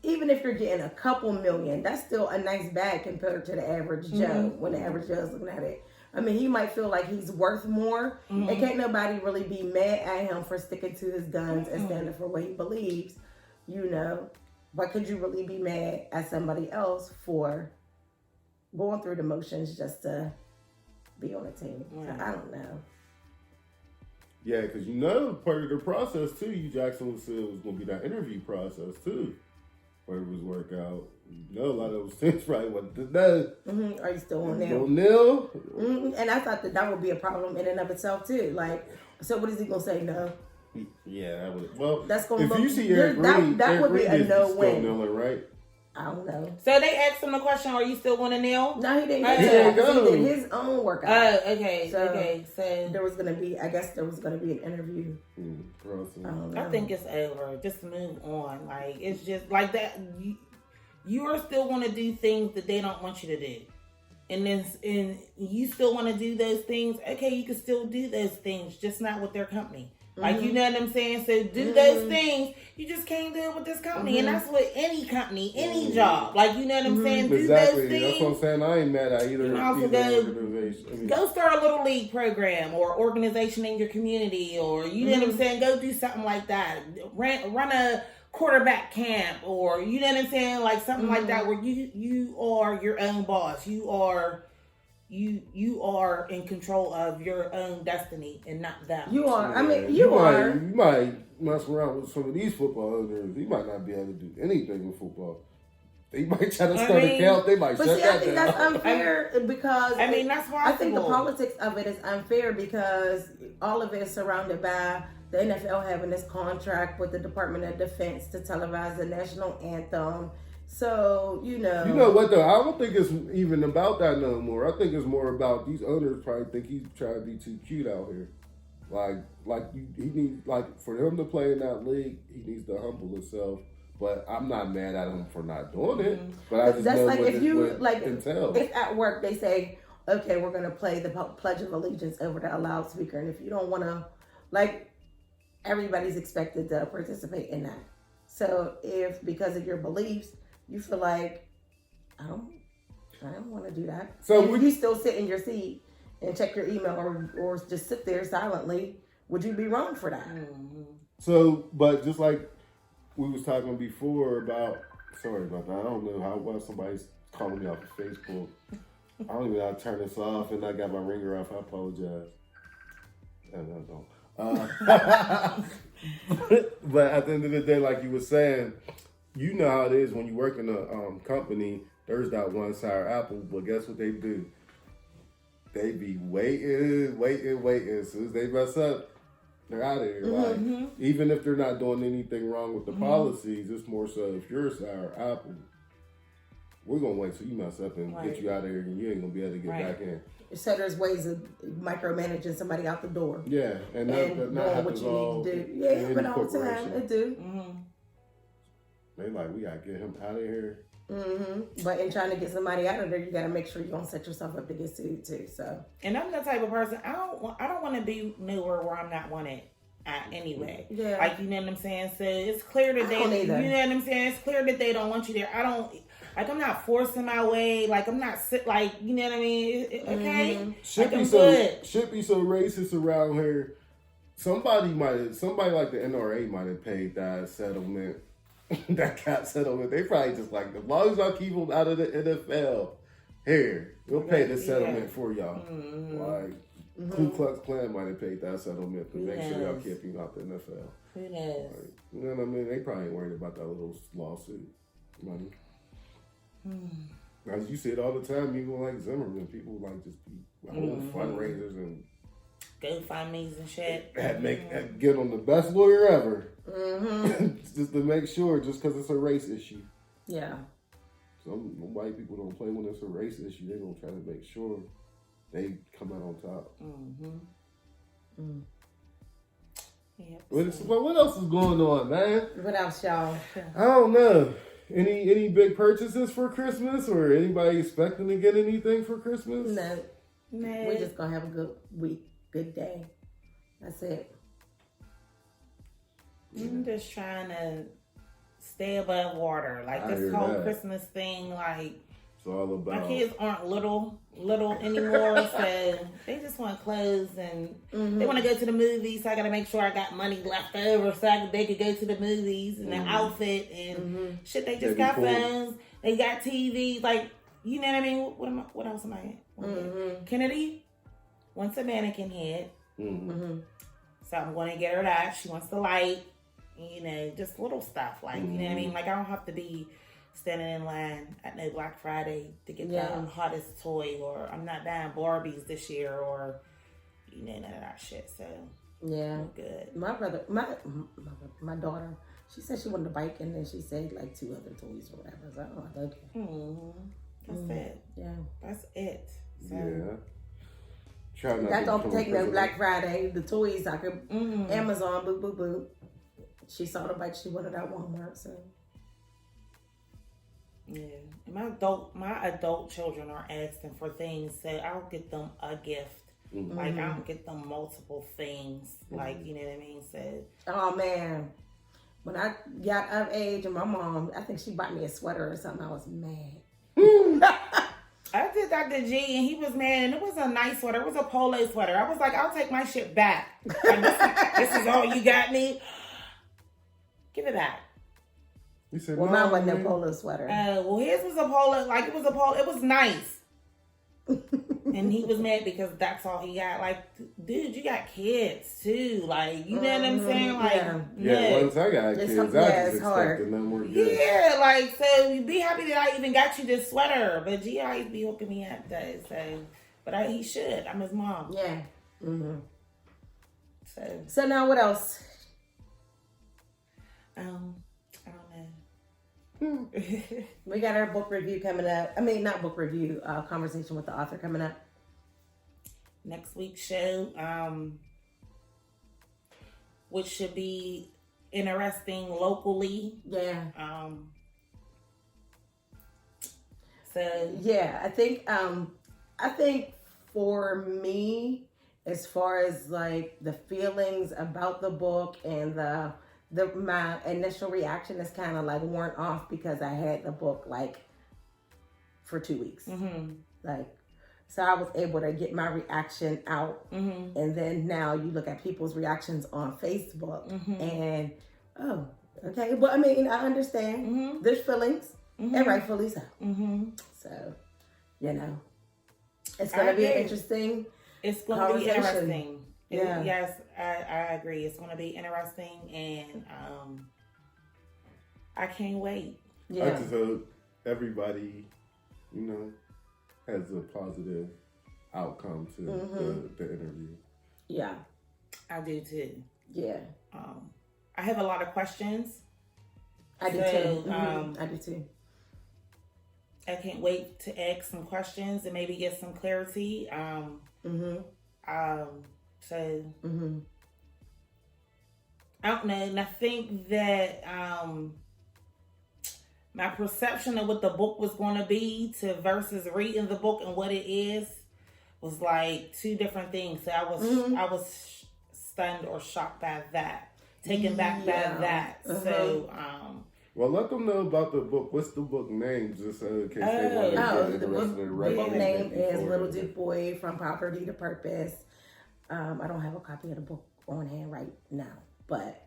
Speaker 1: Even if you're getting a couple million, that's still a nice bag compared to the average Joe when the average Joe's looking at it. I mean, he might feel like he's worth more. And can't nobody really be mad at him for sticking to his guns and standing for what he believes, But could you really be mad at somebody else for going through the motions just to be on a team? So I don't know.
Speaker 2: Yeah, because part of the process too, Jackson said it was going to be that interview process too. Where it was work out. A lot of those things probably wanted to know.
Speaker 1: Are you still on there?
Speaker 2: On nil?
Speaker 1: And I thought that would be a problem in and of itself too. Like, so what is he gonna say? No.
Speaker 2: Yeah, that would. Well,
Speaker 1: That's gonna
Speaker 2: if
Speaker 1: look,
Speaker 2: you see Eric Reed,
Speaker 1: that would be a
Speaker 2: is
Speaker 1: no
Speaker 2: still
Speaker 1: win.
Speaker 2: kneeling, right?
Speaker 1: I don't know.
Speaker 3: So they asked him the question, are you still want to kneel?
Speaker 1: No, he didn't.
Speaker 3: He
Speaker 1: Get
Speaker 2: didn't
Speaker 1: that.
Speaker 2: go.
Speaker 1: He did his own workout.
Speaker 3: Oh, okay.
Speaker 1: So,
Speaker 3: okay. So
Speaker 1: there was gonna be. I guess there was gonna be an interview.
Speaker 2: Crossing.
Speaker 1: I don't know.
Speaker 3: I think it's over. Just move on. Like, it's just like that. You are still want to do things that they don't want you to do. And you still want to do those things. Okay, you can still do those things, just not with their company. Like, you know what I'm saying? So do those things. You just can't do it with this company. And that's with any company, any job. Like, you know what I'm saying? Do
Speaker 2: Exactly.
Speaker 3: those things.
Speaker 2: That's what I'm saying. I ain't mad at either organization. I mean,
Speaker 3: Go start a little league program or organization in your community, or you know what I'm saying? Go do something like that. Run a quarterback camp, or you know what I'm saying? Like something like that, where you are your own boss. You are in control of your own destiny and not them.
Speaker 1: You are. I mean,
Speaker 2: you
Speaker 1: are.
Speaker 2: You might mess around with some of these football owners. You might not be able to do anything with football. They might try to start a camp. They might
Speaker 1: But
Speaker 2: shut
Speaker 1: see, I
Speaker 2: that
Speaker 1: think
Speaker 2: down.
Speaker 1: that's unfair because
Speaker 3: that's possible.
Speaker 1: I think the politics of it is unfair because all of it is surrounded by the NFL having this contract with the Department of Defense to televise the national anthem. So,
Speaker 2: You know what though? I don't think it's even about that no more. I think it's more about these owners probably think he's trying to be too cute out here. He needs for him to play in that league, he needs to humble himself. But I'm not mad at him for not doing it. But I just
Speaker 1: that's
Speaker 2: know
Speaker 1: like
Speaker 2: what
Speaker 1: if you
Speaker 2: entails.
Speaker 1: if at work they say, okay, we're gonna play the Pledge of Allegiance over the loudspeaker, and if you don't want to, everybody's expected to participate in that. So if because of your beliefs you feel like I don't want to do that, so would you still sit in your seat and check your email or just sit there silently? Would you be wrong for that?
Speaker 3: Mm-hmm.
Speaker 2: So, but just like we was talking before about, sorry about that. I don't know why somebody's calling me off of Facebook. I don't even know how to turn this off, and I got my ringer off. I apologize. No, I don't. But at the end of the day, like you were saying, you know how it is when you work in a company. There's that one sour apple, but guess what they do? They be waiting. As soon as they mess up, they're out of here.
Speaker 1: Mm-hmm.
Speaker 2: Even if they're not doing anything wrong with the policies, it's more so if you're a sour apple, we're gonna wait till you mess up and get you out of here, and you ain't gonna be able to get back in.
Speaker 1: So there's ways of micromanaging somebody out the door.
Speaker 2: Yeah, and that happens all.
Speaker 1: Yeah, it happens all the time. It do.
Speaker 3: Mm-hmm.
Speaker 2: They we gotta get him out of here.
Speaker 1: Mm-hmm. But in trying to get somebody out of there, you got to make sure you don't set yourself up to get sued too. So,
Speaker 3: and I'm the type of person I don't want to be nowhere where I'm not wanted anyway.
Speaker 1: Yeah,
Speaker 3: you know what I'm saying. So it's clear that you know what I'm saying. It's clear that they don't want you there. I'm not forcing my way. I'm not you know what I mean. Okay,
Speaker 2: should be so racist around here. Somebody like the NRA might have paid that settlement. That cap settlement, they probably just as long as y'all keep them out of the NFL, here, we'll pay the settlement for y'all. Mm-hmm. Ku Klux Klan might have paid that settlement to make sure y'all keep him out the NFL.
Speaker 3: Who knows?
Speaker 2: You know what I mean? They probably ain't worried about that little lawsuit money. As you see it all the time, even Zimmerman, people just be holding fundraisers and
Speaker 3: GoFundMe's and shit.
Speaker 2: Get on the best lawyer ever. Just to make sure, just because it's a race issue.
Speaker 1: Yeah.
Speaker 2: Some white people don't play when it's a race issue. They're going to try to make sure they come out on top. Yep. What else is going on, man?
Speaker 1: What else, y'all?
Speaker 2: I don't know. Any big purchases for Christmas, or anybody expecting to get anything for Christmas?
Speaker 1: No. We're just going to have a good week. Good day. That's it.
Speaker 3: I'm just trying to stay above water. This whole Christmas thing,
Speaker 2: it's all about.
Speaker 3: My kids aren't little anymore, so they just want clothes and they want to go to the movies. So I got to make sure I got money left over so they could go to the movies and an outfit and shit. They just got phones. They got TVs. You know what I mean? What else am I at? Kennedy wants a mannequin head. So I'm going to get her that. She wants the light. Just little stuff. You know what I mean? I don't have to be standing in line at no Black Friday to get the hottest toy, or I'm not buying Barbies this year, or none of that shit. So
Speaker 1: yeah,
Speaker 3: I'm good.
Speaker 1: My daughter, she said she wanted a bike, and then she said 2 other toys or whatever. So I don't know.
Speaker 3: That's it.
Speaker 1: Yeah,
Speaker 3: that's it. So,
Speaker 2: yeah.
Speaker 1: That don't take no Black Friday. The toys I could Amazon, boo boo boo. She saw the bike she wanted at Walmart, so
Speaker 3: yeah. And my adult children are asking for things, so I'll get them a gift. I don't get them multiple things. You know what I mean? So
Speaker 1: oh man. When I got of age and my mom, I think she bought me a sweater or something, I was mad.
Speaker 3: I did Dr. G and he was mad, and it was a nice sweater. It was a polo sweater. I was like, I'll take my shit back. This is all you got me? Give it back.
Speaker 2: You said,
Speaker 1: well, mine wasn't a polo sweater.
Speaker 3: Well, his was a polo. It was a polo. It was nice. And he was mad because that's all he got. Dude, you got kids too. You know what I'm saying?
Speaker 2: Once I got kids, I just expected no more gifts.
Speaker 3: Yeah, so you be happy that I even got you this sweater. But G always be hooking me up though. So, but he should. I'm his mom.
Speaker 1: Yeah. So now what else?
Speaker 3: I don't know.
Speaker 1: We got our book review coming up. I mean, not book review, conversation with the author coming up.
Speaker 3: Next week's show, which should be interesting locally.
Speaker 1: Yeah.
Speaker 3: So
Speaker 1: yeah, I think for me, as far as like the feelings about the book and my initial reaction is kind of like worn off because I had the book like for 2 weeks. Like, so I was able to get my reaction out, and then now you look at people's reactions on Facebook, and oh, okay. Well, I mean, I understand. There's feelings, and rightfully so. So, you know, it's going to be interesting.
Speaker 3: It's going to be interesting.
Speaker 1: Yeah.
Speaker 3: Yes, I agree. It's going to be interesting, and I can't wait.
Speaker 2: I just hope everybody, you know, has a positive outcome to the interview.
Speaker 3: Yeah, I do too.
Speaker 1: Yeah.
Speaker 3: I have a lot of questions.
Speaker 1: I do too. I do too.
Speaker 3: I can't wait to ask some questions and maybe get some clarity. So I don't know, and I think that my perception of what the book was going to be to versus reading the book and what it is was like two different things. So I was stunned or shocked by that, taken back by that. So
Speaker 2: well, let them know about the book. What's the book name, just in case they want to get interested in writing.
Speaker 1: The book name is Little Duke Boy from Poverty to Purpose. I don't have a copy of the book on hand right now, but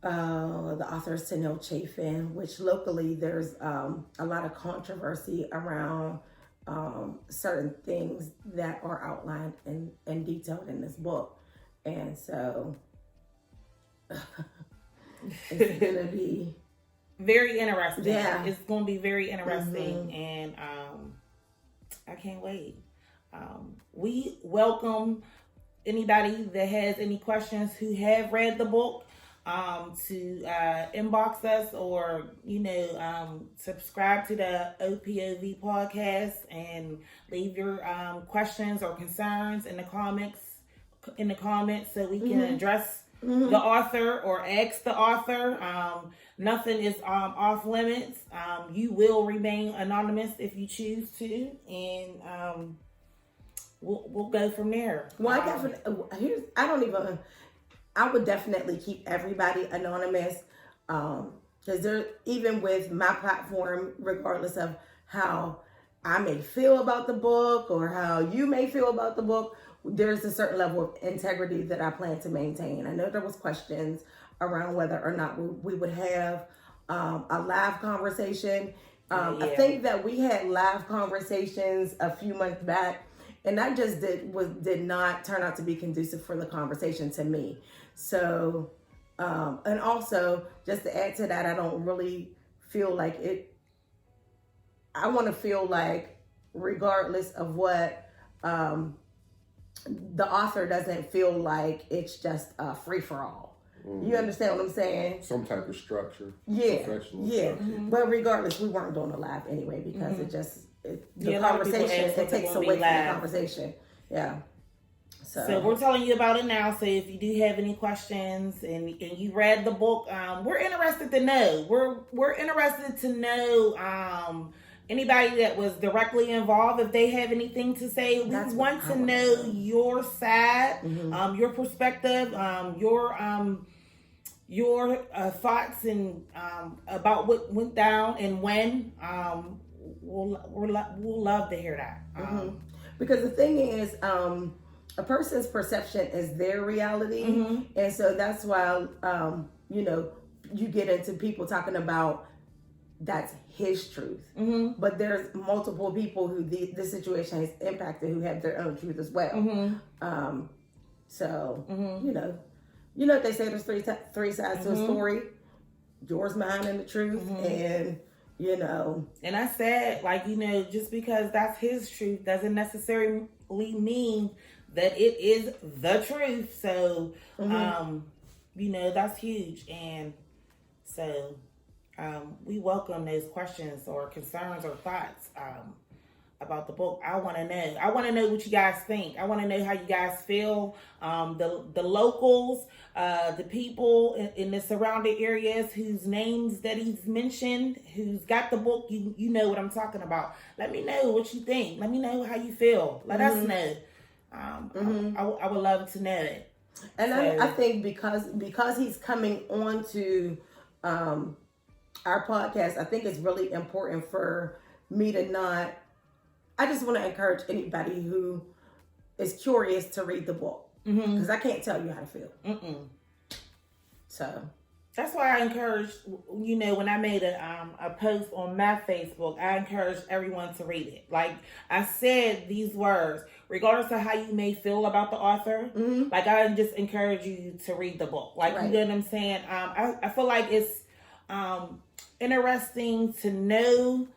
Speaker 1: the author is Tenille Chafin, which locally there's a lot of controversy around certain things that are outlined and detailed in this book. And so it's going to be
Speaker 3: very interesting.
Speaker 1: Yeah.
Speaker 3: It's going to be very interesting, and I can't wait. We welcome anybody that has any questions who have read the book to inbox us, or subscribe to the O.P.O.V podcast and leave your questions or concerns in the comments so we can address the author or ask the author. Nothing is off limits. You will remain anonymous if you choose to, and we'll go from there.
Speaker 1: Well, I would definitely keep everybody anonymous, because there, even with my platform, regardless of how I may feel about the book or how you may feel about the book, there's a certain level of integrity that I plan to maintain. I know there was questions around whether or not we would have a live conversation. I think that we had live conversations a few months back, and that just did not turn out to be conducive for the conversation to me. So, and also just to add to that, I don't really feel like it. I want to feel like, regardless of what, the author doesn't feel like it's just a free for all. You understand what I'm saying?
Speaker 2: Some type of structure.
Speaker 1: Yeah.
Speaker 2: Professional
Speaker 1: Yeah.
Speaker 2: structure.
Speaker 1: But regardless, we weren't doing a live anyway because the conversation, it takes away from the conversation. Yeah.
Speaker 3: So we're telling you about it now. So if you do have any questions and you read the book, we're interested to know. We're interested to know anybody that was directly involved, if they have anything to say. We want to know your side, your perspective, your thoughts and about what went down and when. We'll love to hear that.
Speaker 1: Because the thing is, a person's perception is their reality, and so that's why you get into people talking about that's his truth, but there's multiple people who this situation has impacted who have their own truth as well. So you know they say there's three sides to a story: yours, mine, and the truth. And
Speaker 3: and I said, just because that's his truth doesn't necessarily mean that it is the truth. So that's huge. And so we welcome those questions or concerns or thoughts about the book. I want to know. I want to know what you guys think. I want to know how you guys feel. The locals, the people in the surrounding areas whose names that he's mentioned, who's got the book. You know what I'm talking about. Let me know what you think. Let me know how you feel. Let us know. I would love to know it.
Speaker 1: And so, I think because he's coming on to our podcast, I think it's really important for me to not. I just want to encourage anybody who is curious to read the book, because I can't tell you how to feel. So
Speaker 3: that's why I encourage, when I made a post on my Facebook, I encouraged everyone to read it. Like I said these words, regardless of how you may feel about the author, like I just encourage you to read the book. Like, you know what I'm saying? I feel like it's interesting to know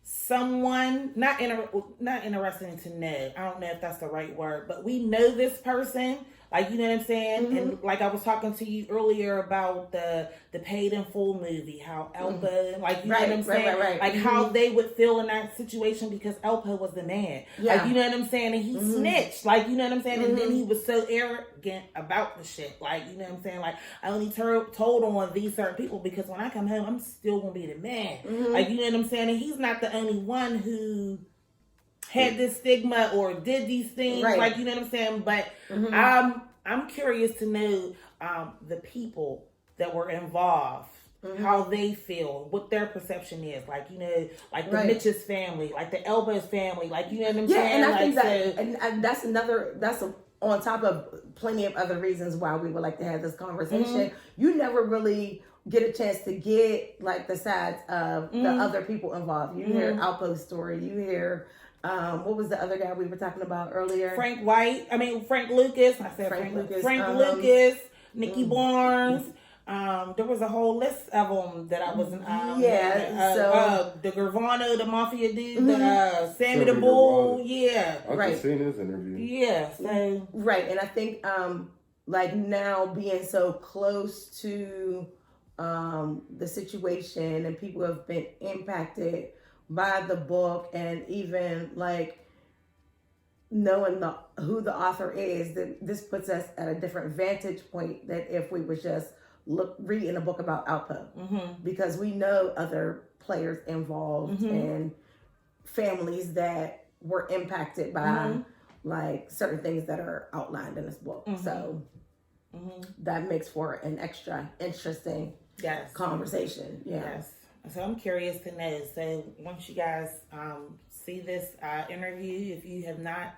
Speaker 3: someone, not interesting to know. I don't know if that's the right word, but we know this person. Like, you know what I'm saying? And like I was talking to you earlier about the Paid in Full movie, how Elpa, like, you know what I'm saying?
Speaker 1: Right.
Speaker 3: Like how they would feel in that situation because Elpa was the man.
Speaker 1: Yeah.
Speaker 3: Like, you know what I'm saying? And he snitched. Like, you know what I'm saying? And then he was so arrogant about the shit. Like, you know what I'm saying? Like, I only told on these certain people because when I come home, I'm still going to be the man. Like, you know what I'm saying? And he's not the only one who had this stigma or did these things, like, you know what I'm saying? But I'm curious to know the people that were involved, how they feel, what their perception is. Like, you know, like the Mitch's family, like the Elba's family, like, you know what I'm saying?
Speaker 1: And I think
Speaker 3: that,
Speaker 1: and that's on top of plenty of other reasons why we would like to have this conversation. You never really get a chance to get like the sides of the other people involved. You hear O.P.O.V's story, you hear what was the other guy we were talking about earlier?
Speaker 3: Frank Lucas. I said Frank Lucas, Nikki Barnes. There was a whole list of them that I wasn't. The Gravano, the mafia dude, Sammy the Bull.
Speaker 2: I've just seen his interview.
Speaker 3: So
Speaker 1: and I think like now being so close to the situation and people have been impacted by the book, and even like knowing who the author is, that this puts us at a different vantage point than if we were just reading a book about O.P.O.V. Because we know other players involved and families that were impacted by like certain things that are outlined in this book. So that makes for an extra interesting conversation. Yes.
Speaker 3: So I'm curious to know. So once you guys see this interview, if you have not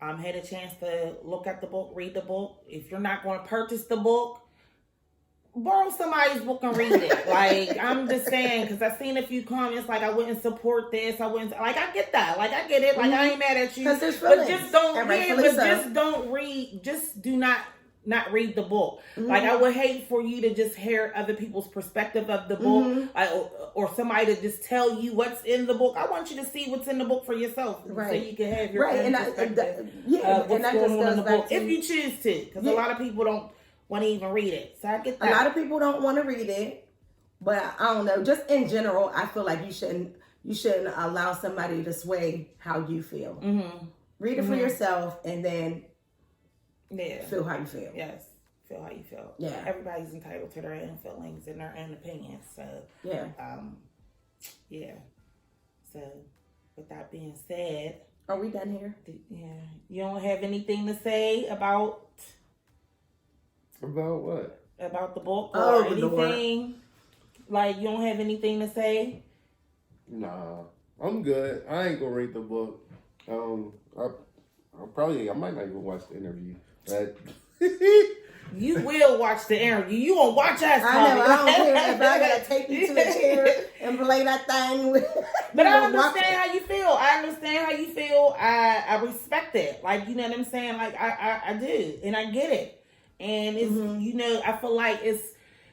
Speaker 3: had a chance to look at the book, read the book, if you're not going to purchase the book, borrow somebody's book and read it. Like, I'm just saying, because I've seen a few comments like, I wouldn't support this. I get that. Like, I get it. Like, I ain't mad at you.
Speaker 1: Because there's
Speaker 3: feelings. But just don't read. Just do not read the book. Like, I would hate for you to just hear other people's perspective of the book, or somebody to just tell you what's in the book. I want you to see what's in the book for yourself, so you can have your own perspective of what's going on in the book, if you choose to. Because a lot of people don't want to even read it. So I get that.
Speaker 1: A lot of people don't want to read it, but I don't know. Just in general, I feel like you shouldn't allow somebody to sway how you feel. Read it for yourself, and then feel how you feel.
Speaker 3: Yes, feel how you feel.
Speaker 1: Yeah.
Speaker 3: Everybody's entitled to their own feelings and their own opinions. So So with that being said,
Speaker 1: are we done here?
Speaker 3: You don't have anything to say about
Speaker 2: what?
Speaker 3: About the book or anything? Like, you don't have anything to say?
Speaker 2: Nah, I'm good. I ain't gonna read the book. I might not even watch the interview. But
Speaker 3: you will watch the interview. You won't watch us.
Speaker 1: I know. I don't care if I gotta take you to a chair and play that thing with.
Speaker 3: But I understand how you feel. I respect it. Like, you know what I'm saying? Like, I do, and I get it. And it's I feel like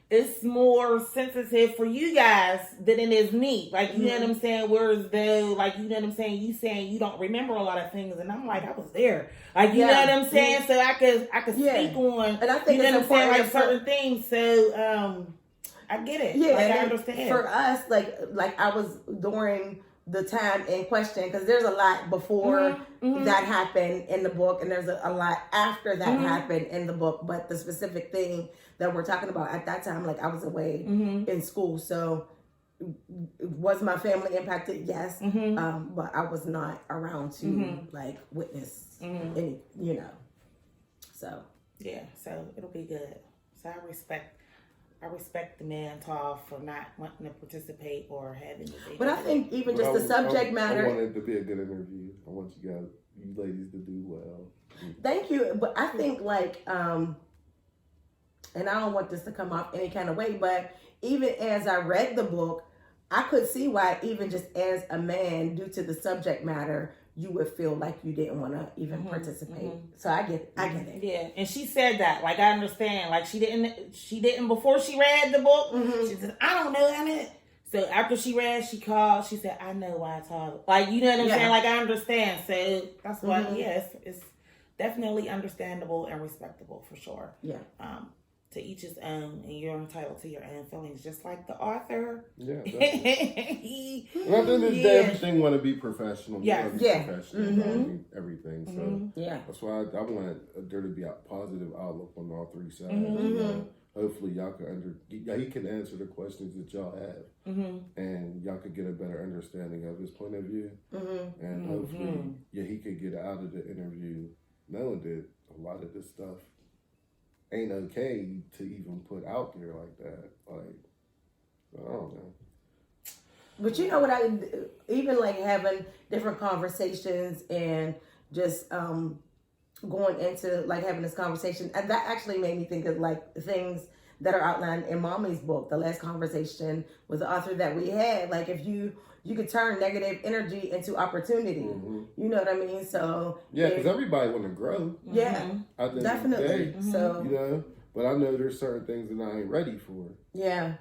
Speaker 3: it's more sensitive for you guys than it is me. Like, you know what I'm saying? Whereas though, like, you know what I'm saying? You saying you don't remember a lot of things, and I'm like, I was there. Like, you know what I'm saying? So I could speak on,
Speaker 1: and I think
Speaker 3: you know what I'm saying? Like certain things. So I get it.
Speaker 1: Yeah,
Speaker 3: like, I
Speaker 1: and
Speaker 3: understand.
Speaker 1: for us, like I was during the time in question, because there's a lot before that happened in the book, and there's a lot after that happened in the book. But the specific thing that we're talking about at that time, like I was away in school, so was my family impacted? Yes, but I was not around to like witness any, So
Speaker 3: yeah, so it'll be good. So I respect the man Tall for not wanting to participate or having the baby.
Speaker 1: But I think even just the subject matter.
Speaker 2: I want it to be a good interview. I want you ladies to do well.
Speaker 1: Thank you. But I think and I don't want this to come off any kind of way, but even as I read the book, I could see why even just as a man, due to the subject matter, you would feel like you didn't want to even participate. So I get it.
Speaker 3: Yeah, and she said that. Like, I understand. Like, she didn't before she read the book. She said, I don't know how to. So after she read, she called. She said, I know why I talk. Like, you know what I'm saying? Like, I understand. So that's why, it's definitely understandable and respectable for sure.
Speaker 1: Yeah.
Speaker 3: To each his own, and you're entitled to your own feelings, just like the author.
Speaker 2: Yeah. Well, at the end of the day, everything want to be professional.
Speaker 3: Yeah.
Speaker 2: Professional. Everything. So
Speaker 1: that's
Speaker 2: why I want there to be a positive outlook on all three sides. Hopefully, y'all he can answer the questions that y'all have, and y'all could get a better understanding of his point of view, and hopefully, he could get out of the interview knowing that a lot of this stuff ain't okay to even put out there like that. Like, I don't know.
Speaker 1: But you know what, even like having different conversations and just going into like having this conversation, and that actually made me think of like things that are outlined in Mommy's book, the last conversation with the author that we had. Like, if you could turn negative energy into opportunity. You know what I mean? So
Speaker 2: because everybody want to grow.
Speaker 1: Yeah, definitely.
Speaker 2: So but I know there's certain things that I ain't ready for.
Speaker 1: Yeah.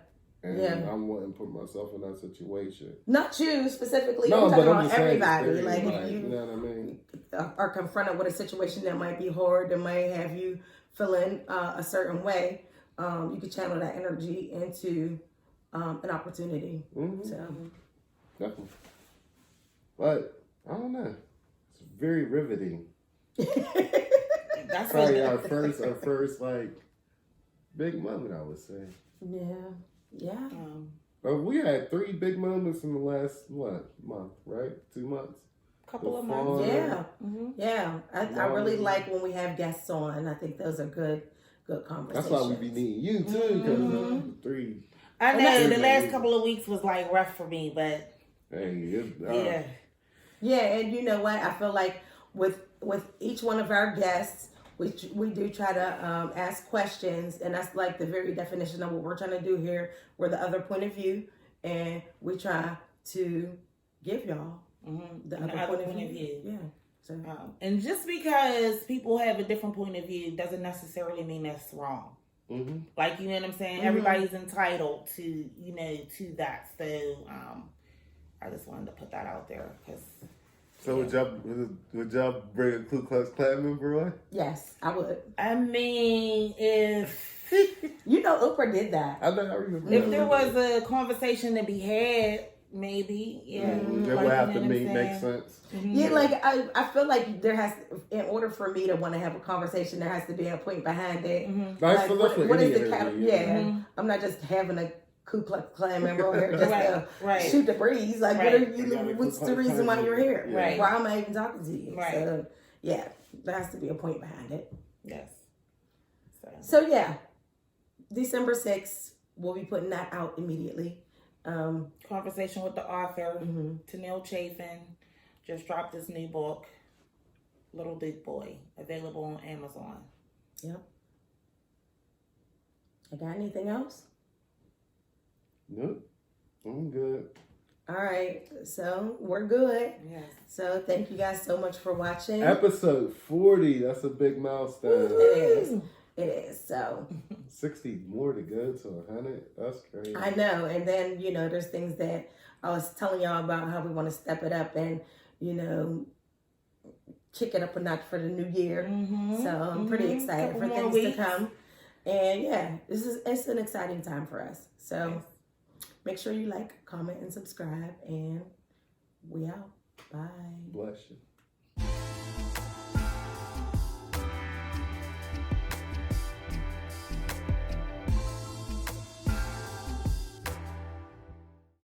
Speaker 2: And I wouldn't put myself in that situation.
Speaker 1: Not you specifically. I'm talking about everybody. Like, if you
Speaker 2: know what I mean?
Speaker 1: Are confronted with a situation that might be hard, that might have you feeling a certain way, you could channel that energy into an opportunity. So
Speaker 2: definitely. But I don't know. It's very riveting.
Speaker 3: That's
Speaker 2: probably our first like big moment, I would say.
Speaker 1: Yeah.
Speaker 2: But we had 3 big moments in the last month, right? 2 months.
Speaker 3: Couple of months.
Speaker 1: Yeah. I really like when we have guests on. I think those are good conversations.
Speaker 2: That's why we be needing you too, because 3.
Speaker 3: I know the last couple of weeks was like rough for me, but
Speaker 1: yeah, and you know what? I feel like with each one of our guests, we do try to ask questions, and that's like the very definition of what we're trying to do here. We're the other point of view, and we try to give y'all the other point of view. Yeah. So,
Speaker 3: and just because people have a different point of view doesn't necessarily mean that's wrong. Like, you know what I'm saying? Everybody's entitled to that. So I just wanted to put that out there because.
Speaker 2: So would y'all bring a Ku Klux Klan member on?
Speaker 1: Yes, I would.
Speaker 3: I mean, if
Speaker 1: Oprah did that.
Speaker 2: I remember.
Speaker 3: If there was a conversation to be had, maybe,
Speaker 2: it would have to make sense.
Speaker 1: Yeah, like I feel like there has, in order for me to want to have a conversation, there has to be a point behind it. Like, what is the I'm not just having a Ku Klux Klan member over here just to shoot the breeze. Like, what's the reason why you're here?
Speaker 3: Right.
Speaker 1: Why am I even talking to you?
Speaker 3: Right.
Speaker 1: So, yeah, there has to be a point behind it.
Speaker 3: Yes.
Speaker 1: So yeah, December 6th, we'll be putting that out immediately.
Speaker 3: Conversation with the author, Tennille Chafin, just dropped his new book, Little Duke Boy, available on Amazon.
Speaker 1: Yep. I got anything else?
Speaker 2: Nope. I'm good.
Speaker 1: All right. So we're good.
Speaker 3: Yes.
Speaker 1: So thank you guys so much for watching.
Speaker 2: Episode 40. That's a big milestone.
Speaker 1: It is. So
Speaker 2: 60 more to go to 100. That's crazy.
Speaker 1: I know. And then, there's things that I was telling y'all about how we want to step it up and, kick it up a notch for the new year. So I'm pretty excited for things to come. And yeah, it's an exciting time for us. So make sure you like, comment, and subscribe. And we out. Bye.
Speaker 2: Bless you.